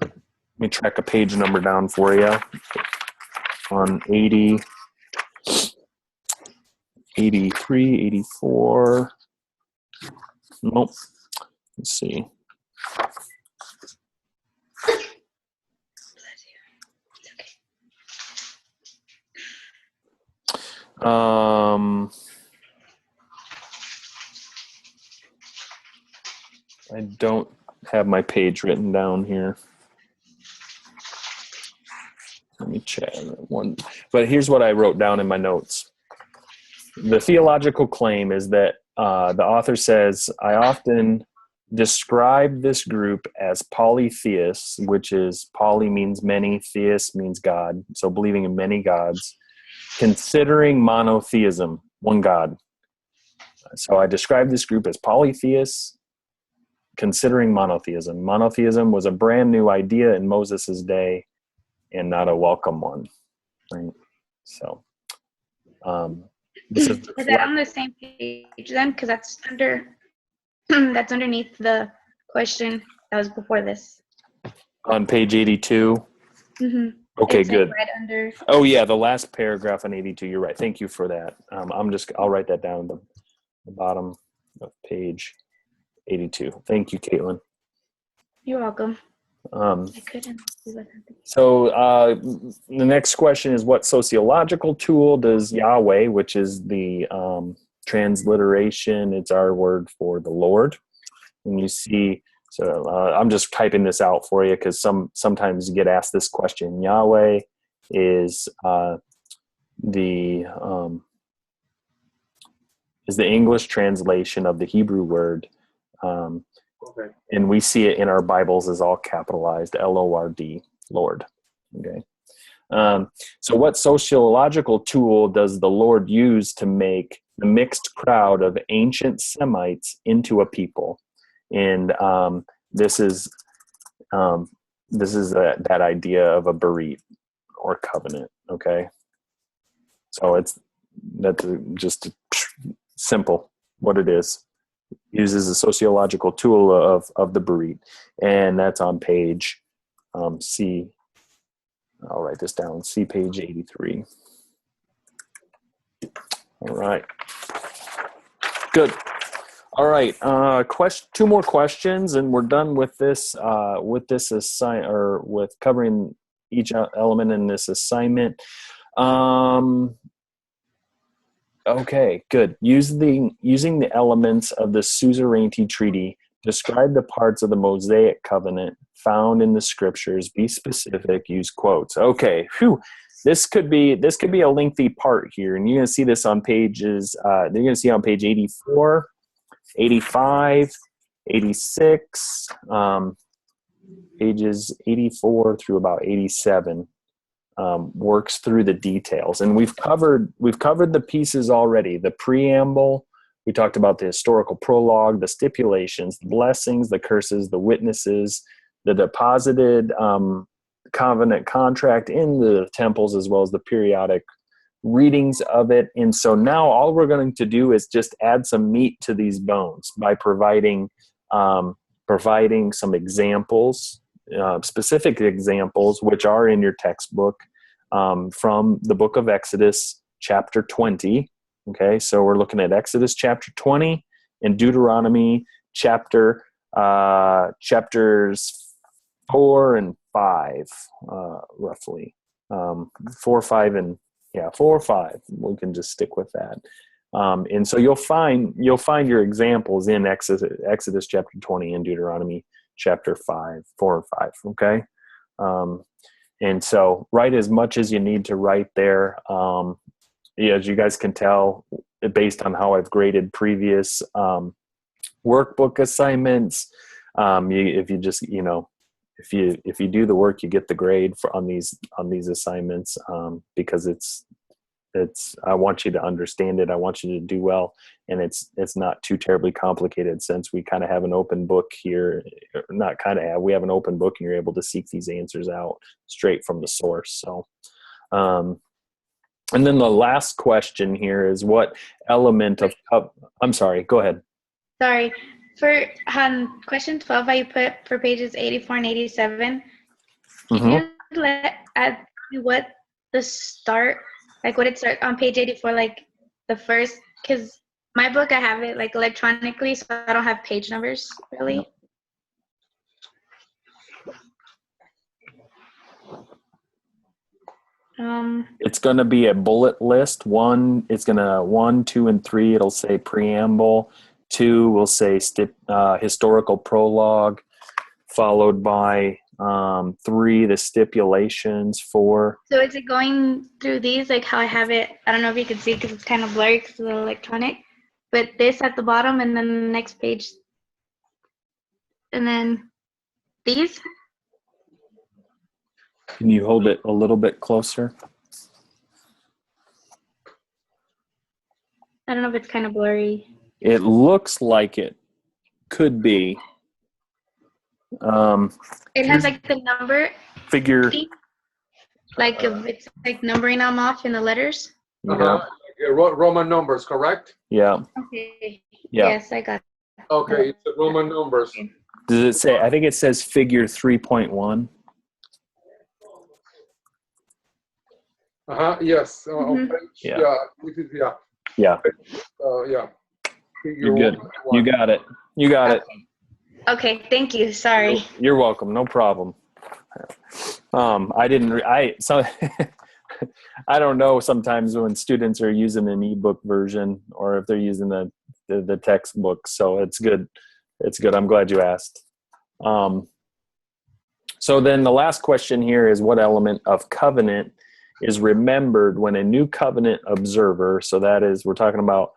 let me track a page number down for you on 80, 83, 84. Nope. Let's see. I don't have my page written down here. Let me check one. But here's what I wrote down in my notes. The theological claim is that the author says, I often describe this group as polytheists, which is poly means many, theist means God. So believing in many gods, considering monotheism, one God. So I describe this group as polytheists, considering monotheism. Monotheism was a brand new idea in Moses' day and not a welcome one. Right? So this is that on the same page then? Because that's under that's underneath the question that was before this. On page 82. Mm-hmm. Okay, it's good. Right under. Oh yeah, the last paragraph on 82. You're right. Thank you for that. I'll write that down at the bottom of page 82. Thank you, Caitlin. You're welcome. I couldn't see what happened. So the next question is, what sociological tool does Yahweh, which is the transliteration, it's our word for the Lord. And you see, so I'm just typing this out for you because sometimes you get asked this question. Yahweh is the English translation of the Hebrew word. Okay. And we see it in our Bibles as all capitalized, Lord, Lord. Okay. So what sociological tool does the Lord use to make the mixed crowd of ancient Semites into a people? And this is that idea of a berit or covenant. Okay. So that's just simple what it is. Uses a sociological tool of the berit, and that's on page C. I'll write this down. See page 83. All right. Good. All right. Two more questions, and we're done with this. With covering each element in this assignment. Okay, good. Using the elements of the Suzerainty Treaty, describe the parts of the Mosaic covenant found in the scriptures. Be specific. Use quotes. Okay, phew. This could be a lengthy part here, and you're going to see this on pages. You're going to see on page 84, 85, 86, pages 84 through about 87. Works through the details, and we've covered the pieces already. The preamble, we talked about the historical prologue, the stipulations, the blessings, the curses, the witnesses, the deposited covenant contract in the temples, as well as the periodic readings of it. And so now all we're going to do is just add some meat to these bones by providing some examples, specific examples, which are in your textbook, from the book of Exodus, chapter 20. Okay, so we're looking at Exodus chapter 20 and Deuteronomy chapters 4 and 5, roughly. 4 or 5 and 5. We can just stick with that. And so you'll find your examples in Exodus chapter 20 and Deuteronomy chapter 4 and 5. Okay. And so write as much as you need to write there. As you guys can tell, based on how I've graded previous workbook assignments, if you do the work, you get the grade on these assignments, because I want you to understand it. I want you to do well, and it's not too terribly complicated, since we kind of have an open book here. We have an open book, and you're able to seek these answers out straight from the source. So, and then the last question here is, what element of I'm sorry, go ahead. Sorry. For question 12, I put for pages 84 and 87. Can Mhm. you add what the start, like what it starts on page 84, like the first, because my book, I have it like electronically, so I don't have page numbers really. It's going to be a bullet list. It's going to 1, 2, and 3. It'll say preamble. 2 will say historical prologue, followed by 3 the stipulations. 4. So is it going through these like how I have it? I don't know if you can see because it's kind of blurry because of the electronic. But this at the bottom, and then the next page, and then these. Can you hold it a little bit closer? I don't know if it's kind of blurry. It looks like it could be. It has like the number, Figure. like if it's like numbering them off in the letters. Yeah. Roman numbers, correct? Yeah. Okay. Yeah. Yes, I got it. Okay, it's the Roman numbers. Does it say? I think it says figure 3.1. Yes. Mhm. Yeah. Yeah. This is, yeah. Yeah. Yeah. You're good. You got it. You got it. Okay, thank you. Sorry. You're welcome. No problem. I didn't. I don't know sometimes when students are using an ebook version or if they're using the textbook. So it's good. It's good. I'm glad you asked. So then the last question here is, what element of covenant is remembered when a new covenant observer? So that is, we're talking about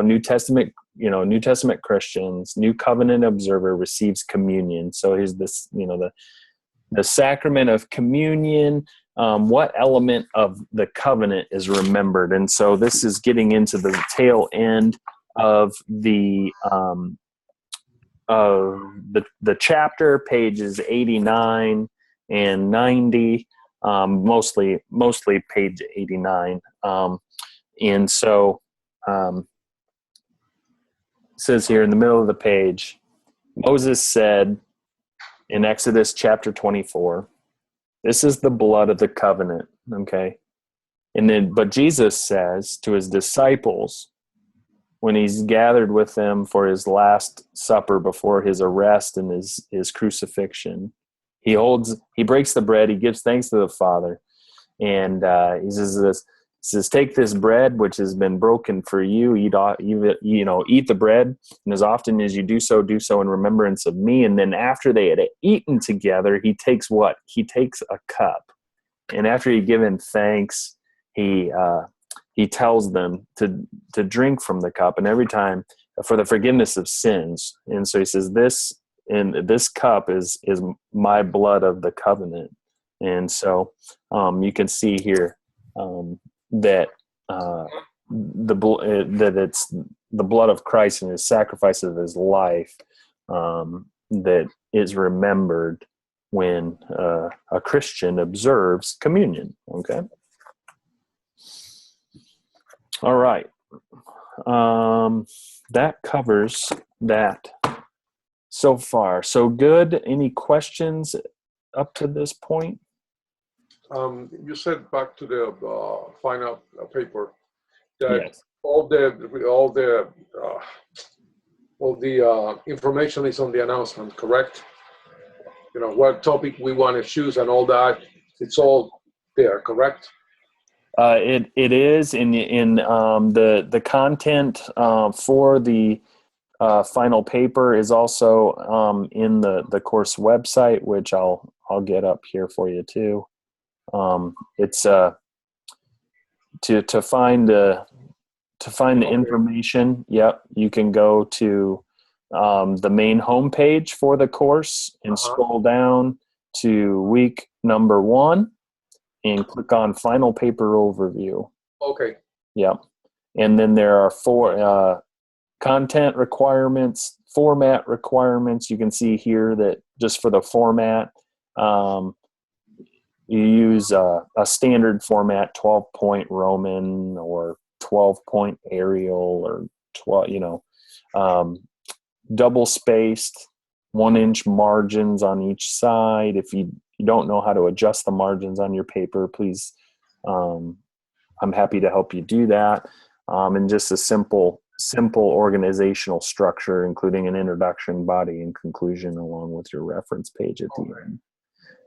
New Testament, New Testament Christians, new covenant observer receives communion. So here's this, the sacrament of communion. What element of the covenant is remembered? And so this is getting into the tail end of the chapter, pages 89 and 90, mostly page 89. And so it says here in the middle of the page, Moses said in Exodus chapter 24, this is the blood of the covenant, okay? And then, but Jesus says to his disciples, when he's gathered with them for his last supper before his arrest and his crucifixion, he breaks the bread, he gives thanks to the Father, and he says, take this bread which has been broken for you, eat the bread, and as often as you do so in remembrance of me. And then after they had eaten together, he takes what? He takes a cup, and after he given thanks, he tells them to drink from the cup, and every time for the forgiveness of sins. And so he says, this cup is my blood of the covenant. And so you can see here that that it's the blood of Christ and his sacrifice of his life that is remembered when a Christian observes communion. Okay. All right. That covers that so far. So good. Any questions up to this point? You said back to the final paper that Yes. all the information is on the announcement, correct? What topic we want to choose and all that. It's all there, correct? It is in the content for the final paper is also in the course website, which I'll get up here for you too. It's to find the information. Yep, you can go to the main homepage for the course and scroll down to week number 1 and click on final paper overview. Okay. Yep. And then there are 4 content requirements, format requirements. You can see here that just for the format, you use a standard format, 12-point Roman or 12-point Arial or 12, double spaced, 1-inch margins on each side. If you don't know how to adjust the margins on your paper, please, I'm happy to help you do that. And just a simple organizational structure, including an introduction, body, and conclusion, along with your reference page at the end.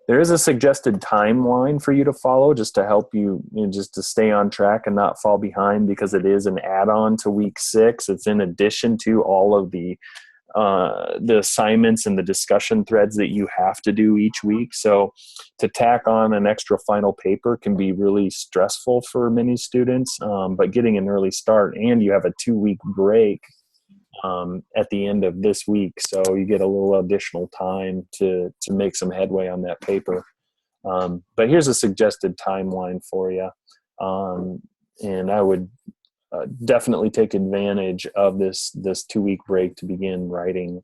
There is a suggested timeline for you to follow, just to help you, just to stay on track and not fall behind, because it is an add-on to week 6. It's in addition to all of the assignments and the discussion threads that you have to do each week. So to tack on an extra final paper can be really stressful for many students, but getting an early start, and you have a 2-week break at the end of this week, so you get a little additional time to make some headway on that paper. But here's a suggested timeline for you, and I would definitely take advantage of this 2-week break to begin writing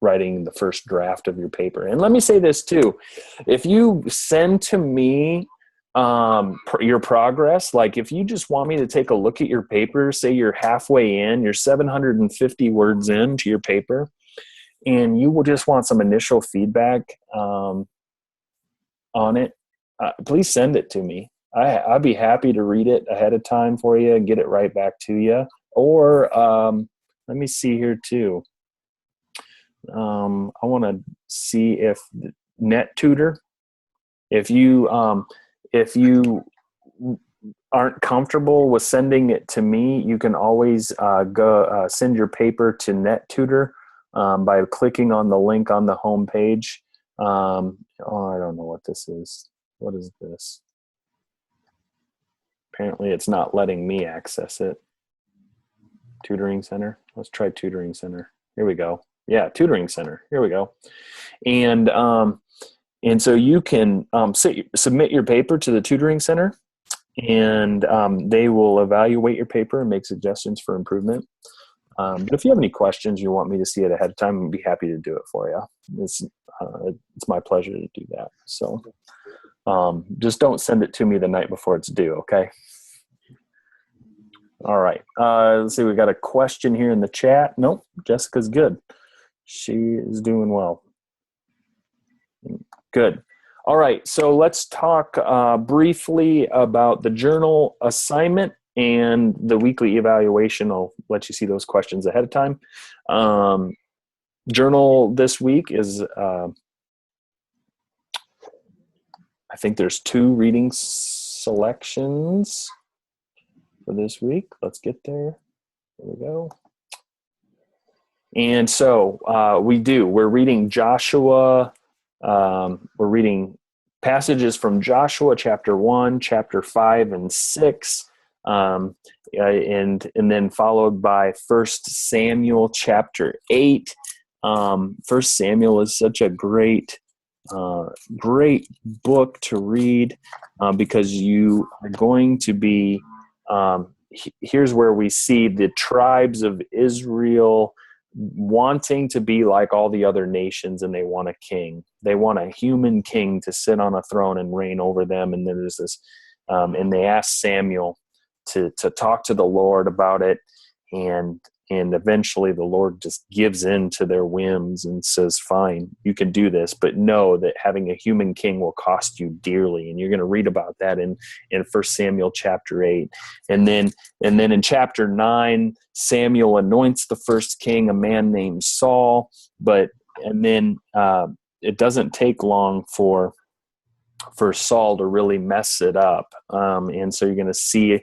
the first draft of your paper. And let me say this too: if you send to me your progress, like if you just want me to take a look at your paper, say you're halfway in, you're 750 words into your paper, and you will just want some initial feedback on it, please send it to me. I'd be happy to read it ahead of time for you and get it right back to you. Or let me see here too. I want to see if NetTutor, if you aren't comfortable with sending it to me, you can always go send your paper to NetTutor by clicking on the link on the home page. I don't know what this is. What is this? Apparently it's not letting me access it. Tutoring Center. Let's try Tutoring Center. Here we go. Yeah, Tutoring Center. Here we go. And so you can submit your paper to the Tutoring Center, and they will evaluate your paper and make suggestions for improvement. But if you have any questions, you want me to see it ahead of time, I'd be happy to do it for you. It's my pleasure to do that. So just don't send it to me the night before it's due, okay? All right. Let's see. We got a question here in the chat. Nope. Jessica's good. She is doing well. Good. All right. So let's talk briefly about the journal assignment and the weekly evaluation. I'll let you see those questions ahead of time. Journal this week is, I think there's 2 reading selections for this week. Let's get there. There we go. And so we're reading Joshua. We're reading passages from Joshua chapter 1, chapter 5 and 6, and then followed by 1 Samuel chapter 8. 1 Samuel is such a great book to read because you are going to be, here's where we see the tribes of Israel wanting to be like all the other nations, and they want a king. They want a human king to sit on a throne and reign over them. And then there's this, and they ask Samuel to talk to the Lord about it, and eventually the Lord just gives in to their whims and says, fine, you can do this, but know that having a human king will cost you dearly. And you're going to read about that in 1 Samuel chapter 8. And then in chapter 9, Samuel anoints the first king, a man named Saul. And then it doesn't take long for Saul to really mess it up. And so you're going to see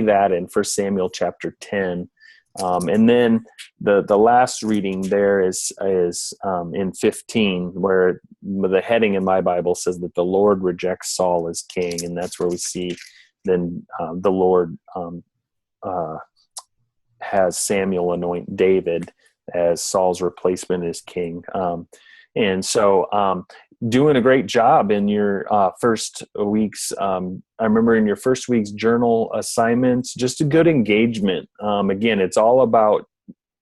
that in 1 Samuel chapter 10. And then the last reading there is in 15, where the heading in my Bible says that the Lord rejects Saul as king. And that's where we see then the Lord has Samuel anoint David as Saul's replacement as king. And so doing a great job in your first week's, I remember in your first week's journal assignments, just a good engagement. Again, it's all about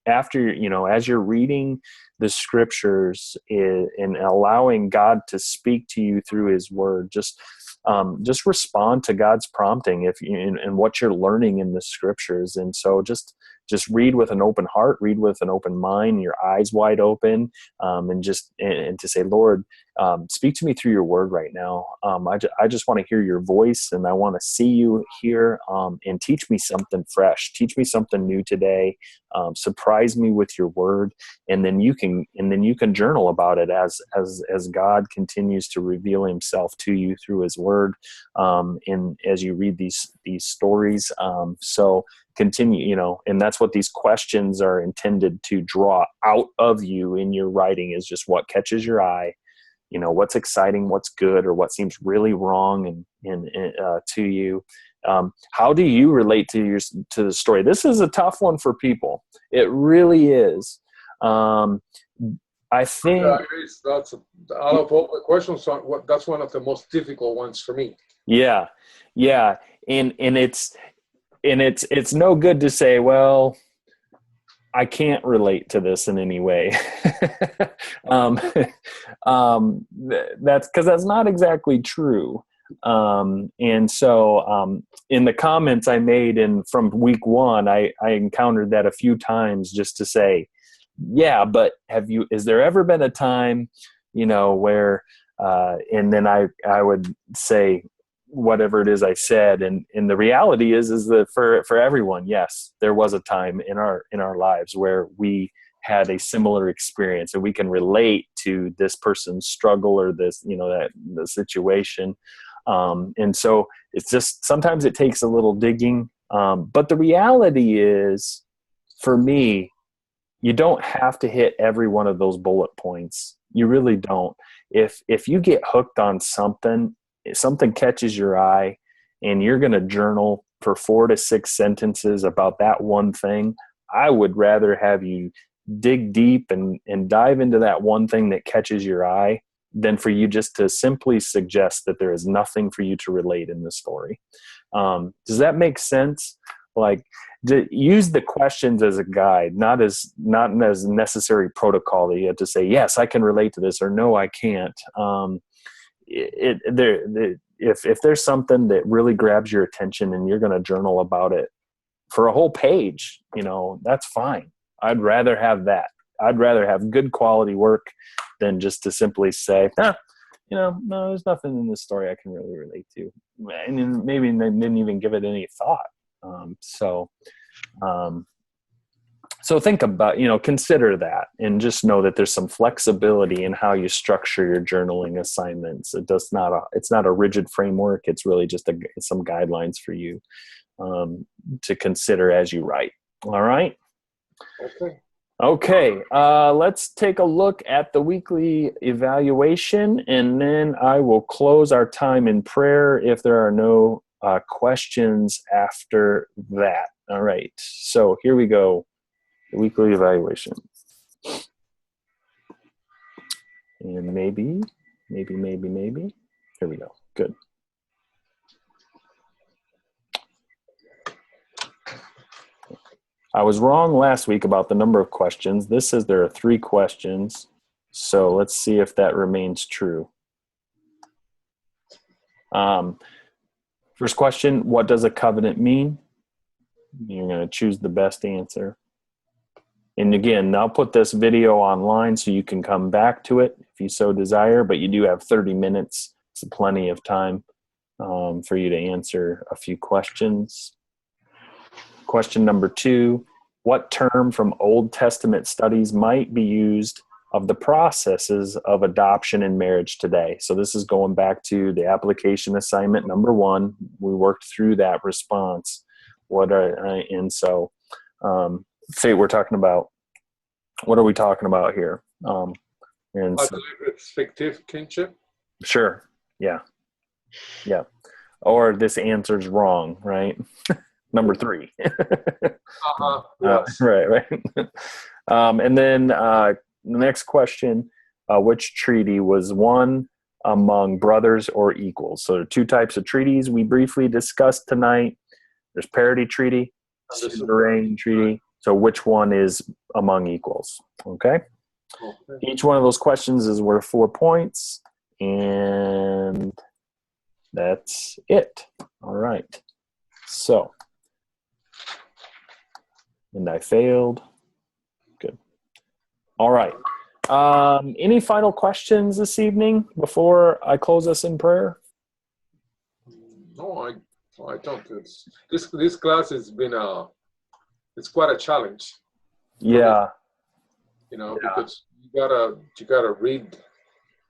after, as you're reading the scriptures and allowing God to speak to you through his word, just just respond to God's prompting if you, and what you're learning in the scriptures. And so just read with an open heart, read with an open mind, your eyes wide open, and to say, Lord, speak to me through your word right now. I just want to hear your voice, and I want to see you here, and teach me something fresh, teach me something new today, surprise me with your word. And then you can journal about it as God continues to reveal himself to you through his word, and as you read these stories. So continue, and that's what these questions are intended to draw out of you in your writing, is just what catches your eye, what's exciting, what's good, or what seems really wrong and to you. How do you relate to the story? This is a tough one for people. It really is. I think that's out of all the questions, that's one of the most difficult ones for me. Yeah. And it's no good to say, well, I can't relate to this in any way. That's because that's not exactly true. And so in the comments I made from week 1, I encountered that a few times, just to say, yeah, but is there ever been a time, where, and then I would say whatever it is I said. And the reality is that for everyone, yes, there was a time in our lives where we had a similar experience, and we can relate to this person's struggle or this, the situation. And so it's just, sometimes it takes a little digging. But the reality is, for me, you don't have to hit every one of those bullet points. You really don't. If you get hooked on something catches your eye, and you're going to journal for 4 to 6 sentences about that one thing, I would rather have you dig deep and dive into that one thing that catches your eye than for you just to simply suggest that there is nothing for you to relate in the story. Does that make sense? Like, use the questions as a guide, not as necessary protocol that you have to say, yes, I can relate to this, or no, I can't. If there's something that really grabs your attention and you're going to journal about it for a whole page, that's fine. I'd rather have that. I'd rather have good quality work than just to simply say, no, there's nothing in this story I can really relate to. And maybe they didn't even give it any thought. So think about, consider that, and just know that there's some flexibility in how you structure your journaling assignments. It's not a rigid framework. It's really just some guidelines for you to consider as you write. All right. Okay. Let's take a look at the weekly evaluation, and then I will close our time in prayer if there are no questions after that. All right. So here we go. The weekly evaluation. And maybe. Here we go. Good. I was wrong last week about the number of questions. This says there are 3 questions. So let's see if that remains true. First question, what does a covenant mean? You're going to choose the best answer. And again, I'll put this video online so you can come back to it if you so desire, but you do have 30 minutes. It's plenty of time for you to answer a few questions. Question number 2, what term from Old Testament studies might be used of the processes of adoption and marriage today? So this is going back to the application assignment number 1. We worked through that response. Say we're talking about, what are we talking about here? I believe it's fictive kinship. Sure. Yeah. Or this answer's wrong, right? Number 3. Yes. Right. And then the next question, which treaty was won among brothers or equals? So there are 2 types of treaties we briefly discussed tonight. There's parity treaty, suzerain treaty. So which one is among equals? Okay. Each one of those questions is worth 4 points. And That's it. All right. So, and I failed. Good. All right. Any final questions this evening before I close us in prayer? No, I don't. This class has been it's quite a challenge. Yeah. Because you gotta read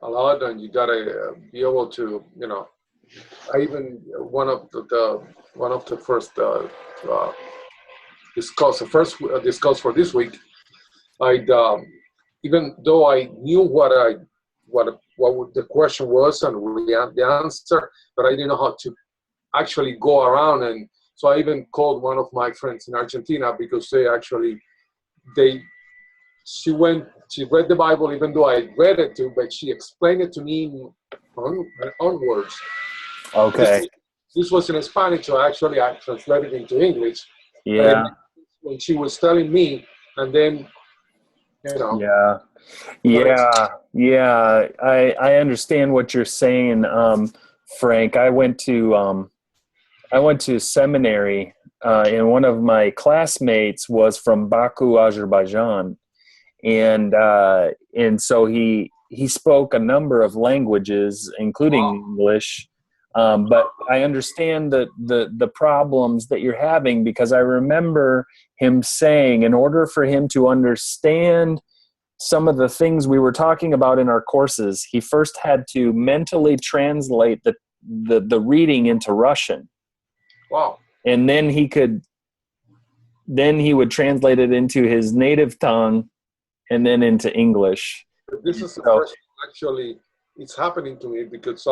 a lot, and you gotta be able to, I even one of the first discuss for this week. I'd even though I knew what the question was and the answer, but I didn't know how to actually go around. And so I even called one of my friends in Argentina, because she read the Bible, even though I read it too, but she explained it to me on words. Okay. This was in Spanish, so actually I translated it into English. Yeah. When she was telling me, and then, Yeah. I understand what you're saying, Frank. I went to seminary, and one of my classmates was from Baku, Azerbaijan, and so he spoke a number of languages, including English. But I understand the problems that you're having, because I remember him saying, in order for him to understand some of the things we were talking about in our courses, he first had to mentally translate the reading into Russian. Wow. And then he would translate it into his native tongue and then into English. This is the first actually it's happening to me, because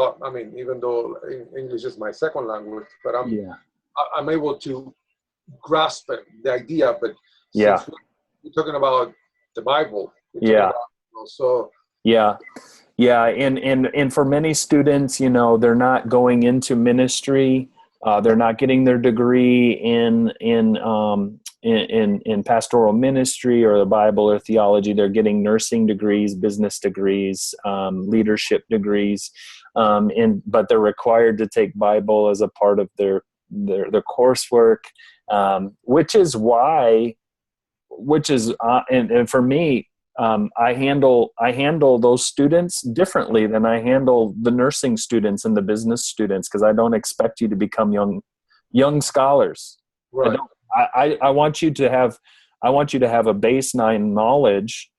even though English is my second language, but I'm able to grasp the idea. But since we're talking about the Bible, and for many students, they're not going into ministry. They're not getting their degree in pastoral ministry or the Bible or theology. They're getting nursing degrees, business degrees, leadership degrees, but they're required to take Bible as a part of their coursework, which is for me. I handle those students differently than I handle the nursing students and the business students, because I don't expect you to become young scholars. Right. I want you to have a baseline knowledge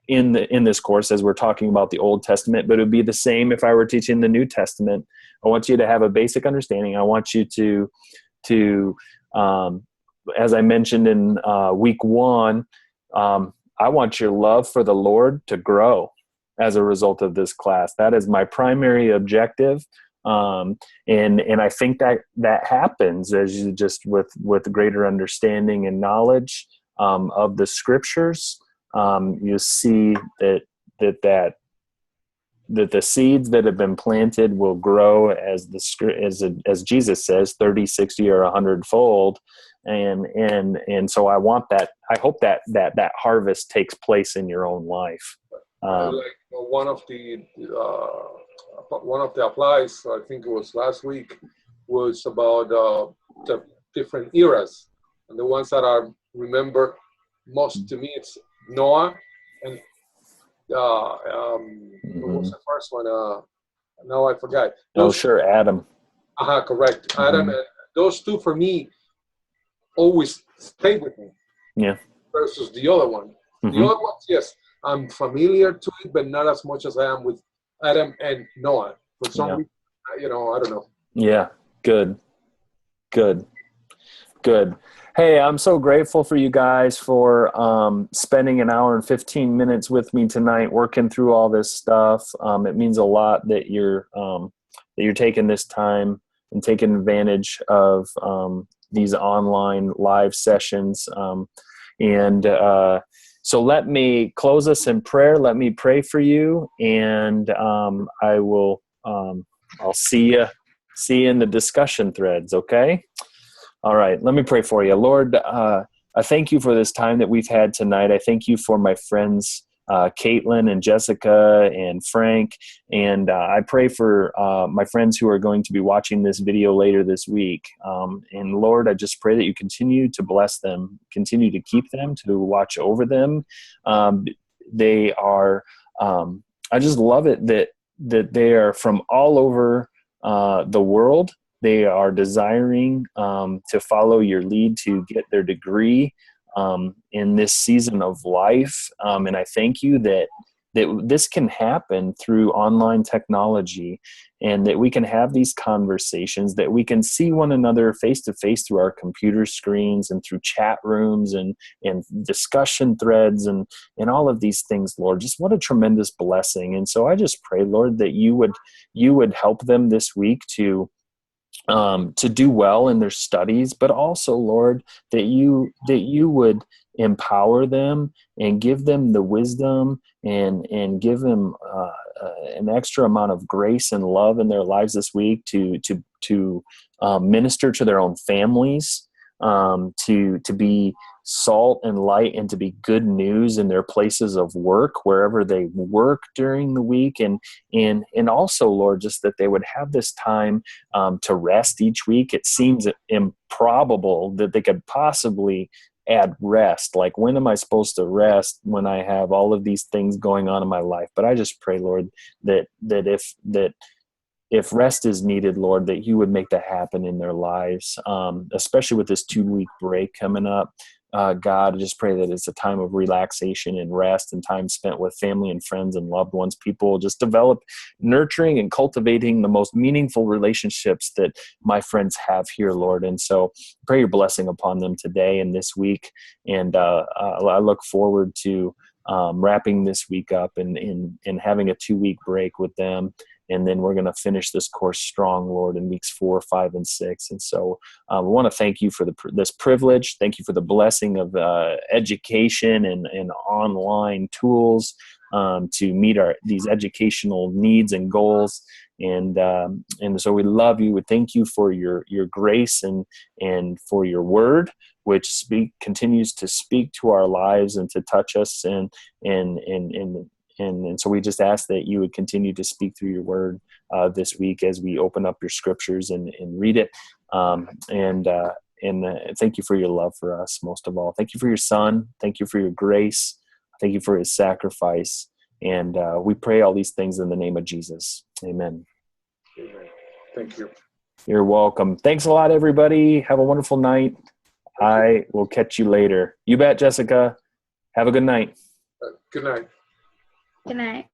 in this course, as we're talking about the Old Testament, but it would be the same if I were teaching the New Testament. I want you to have a basic understanding. I want you to as I mentioned in week 1, I want your love for the Lord to grow as a result of this class. That is my primary objective. And I think that happens as you just with greater understanding and knowledge of the scriptures. You see that the seeds that have been planted will grow as Jesus says, 30, 60, or 100-fold. And so I want that. I hope that harvest takes place in your own life. One of the applies, I think it was last week, was about the different eras, and the ones that I remember most to me, it's Noah and what was the first one? Now I forgot. Adam. Correct. Adam. And those two for me always stay with me. Yeah. Versus the other one. The other ones, yes, I'm familiar to it, but not as much as I am with Adam and Noah. For some reason, I don't know. Yeah. Good. Hey, I'm so grateful for you guys for spending an hour and 15 minutes with me tonight, working through all this stuff. It means a lot that you're taking this time and taking advantage of these online live sessions. So let me close us in prayer. Let me pray for you, and I'll see you in the discussion threads. Okay. All right. Let me pray for you. Lord, I thank you for this time that we've had tonight. I thank you for my friends Caitlin and Jessica and Frank. And I pray for my friends who are going to be watching this video later this week. And Lord, I just pray that you continue to bless them, continue to keep them, to watch over them. They are, I just love it that they are from all over the world. They are desiring to follow your lead to get their degree in this season of life. And I thank you that this can happen through online technology, and that we can have these conversations, that we can see one another face to face through our computer screens and through chat rooms and discussion threads and all of these things, Lord. Just what a tremendous blessing. And so I just pray, Lord, that you would help them this week to do well in their studies, but also, Lord, that you would empower them and give them the wisdom and give them an extra amount of grace and love in their lives this week to minister to their own families, to be salt and light, and to be good news in their places of work, wherever they work during the week. And also, Lord, just that they would have this time to rest each week. It seems improbable that they could possibly add rest. Like, when am I supposed to rest when I have all of these things going on in my life? But I just pray, Lord, that if rest is needed, Lord, that you would make that happen in their lives, especially with this 2-week break coming up. God, I just pray that it's a time of relaxation and rest and time spent with family and friends and loved ones. People just develop nurturing and cultivating the most meaningful relationships that my friends have here, Lord. And so pray your blessing upon them today and this week. And I look forward to wrapping this week up and having a 2-week break with them. And then we're going to finish this course strong, Lord, in weeks 4, 5, and 6. And so we want to thank you for this privilege. Thank you for the blessing of education and online tools to meet these educational needs and goals. And so we love you. We thank you for your grace and for your word, which continues to speak to our lives and to touch us and so we just ask that you would continue to speak through your word this week as we open up your scriptures and read it. And thank you for your love for us, most of all. Thank you for your son. Thank you for your grace. Thank you for his sacrifice. And we pray all these things in the name of Jesus. Amen. Amen. Thank you. You're welcome. Thanks a lot, everybody. Have a wonderful night. I will catch you later. You bet, Jessica. Have a good night. Good night. Good night.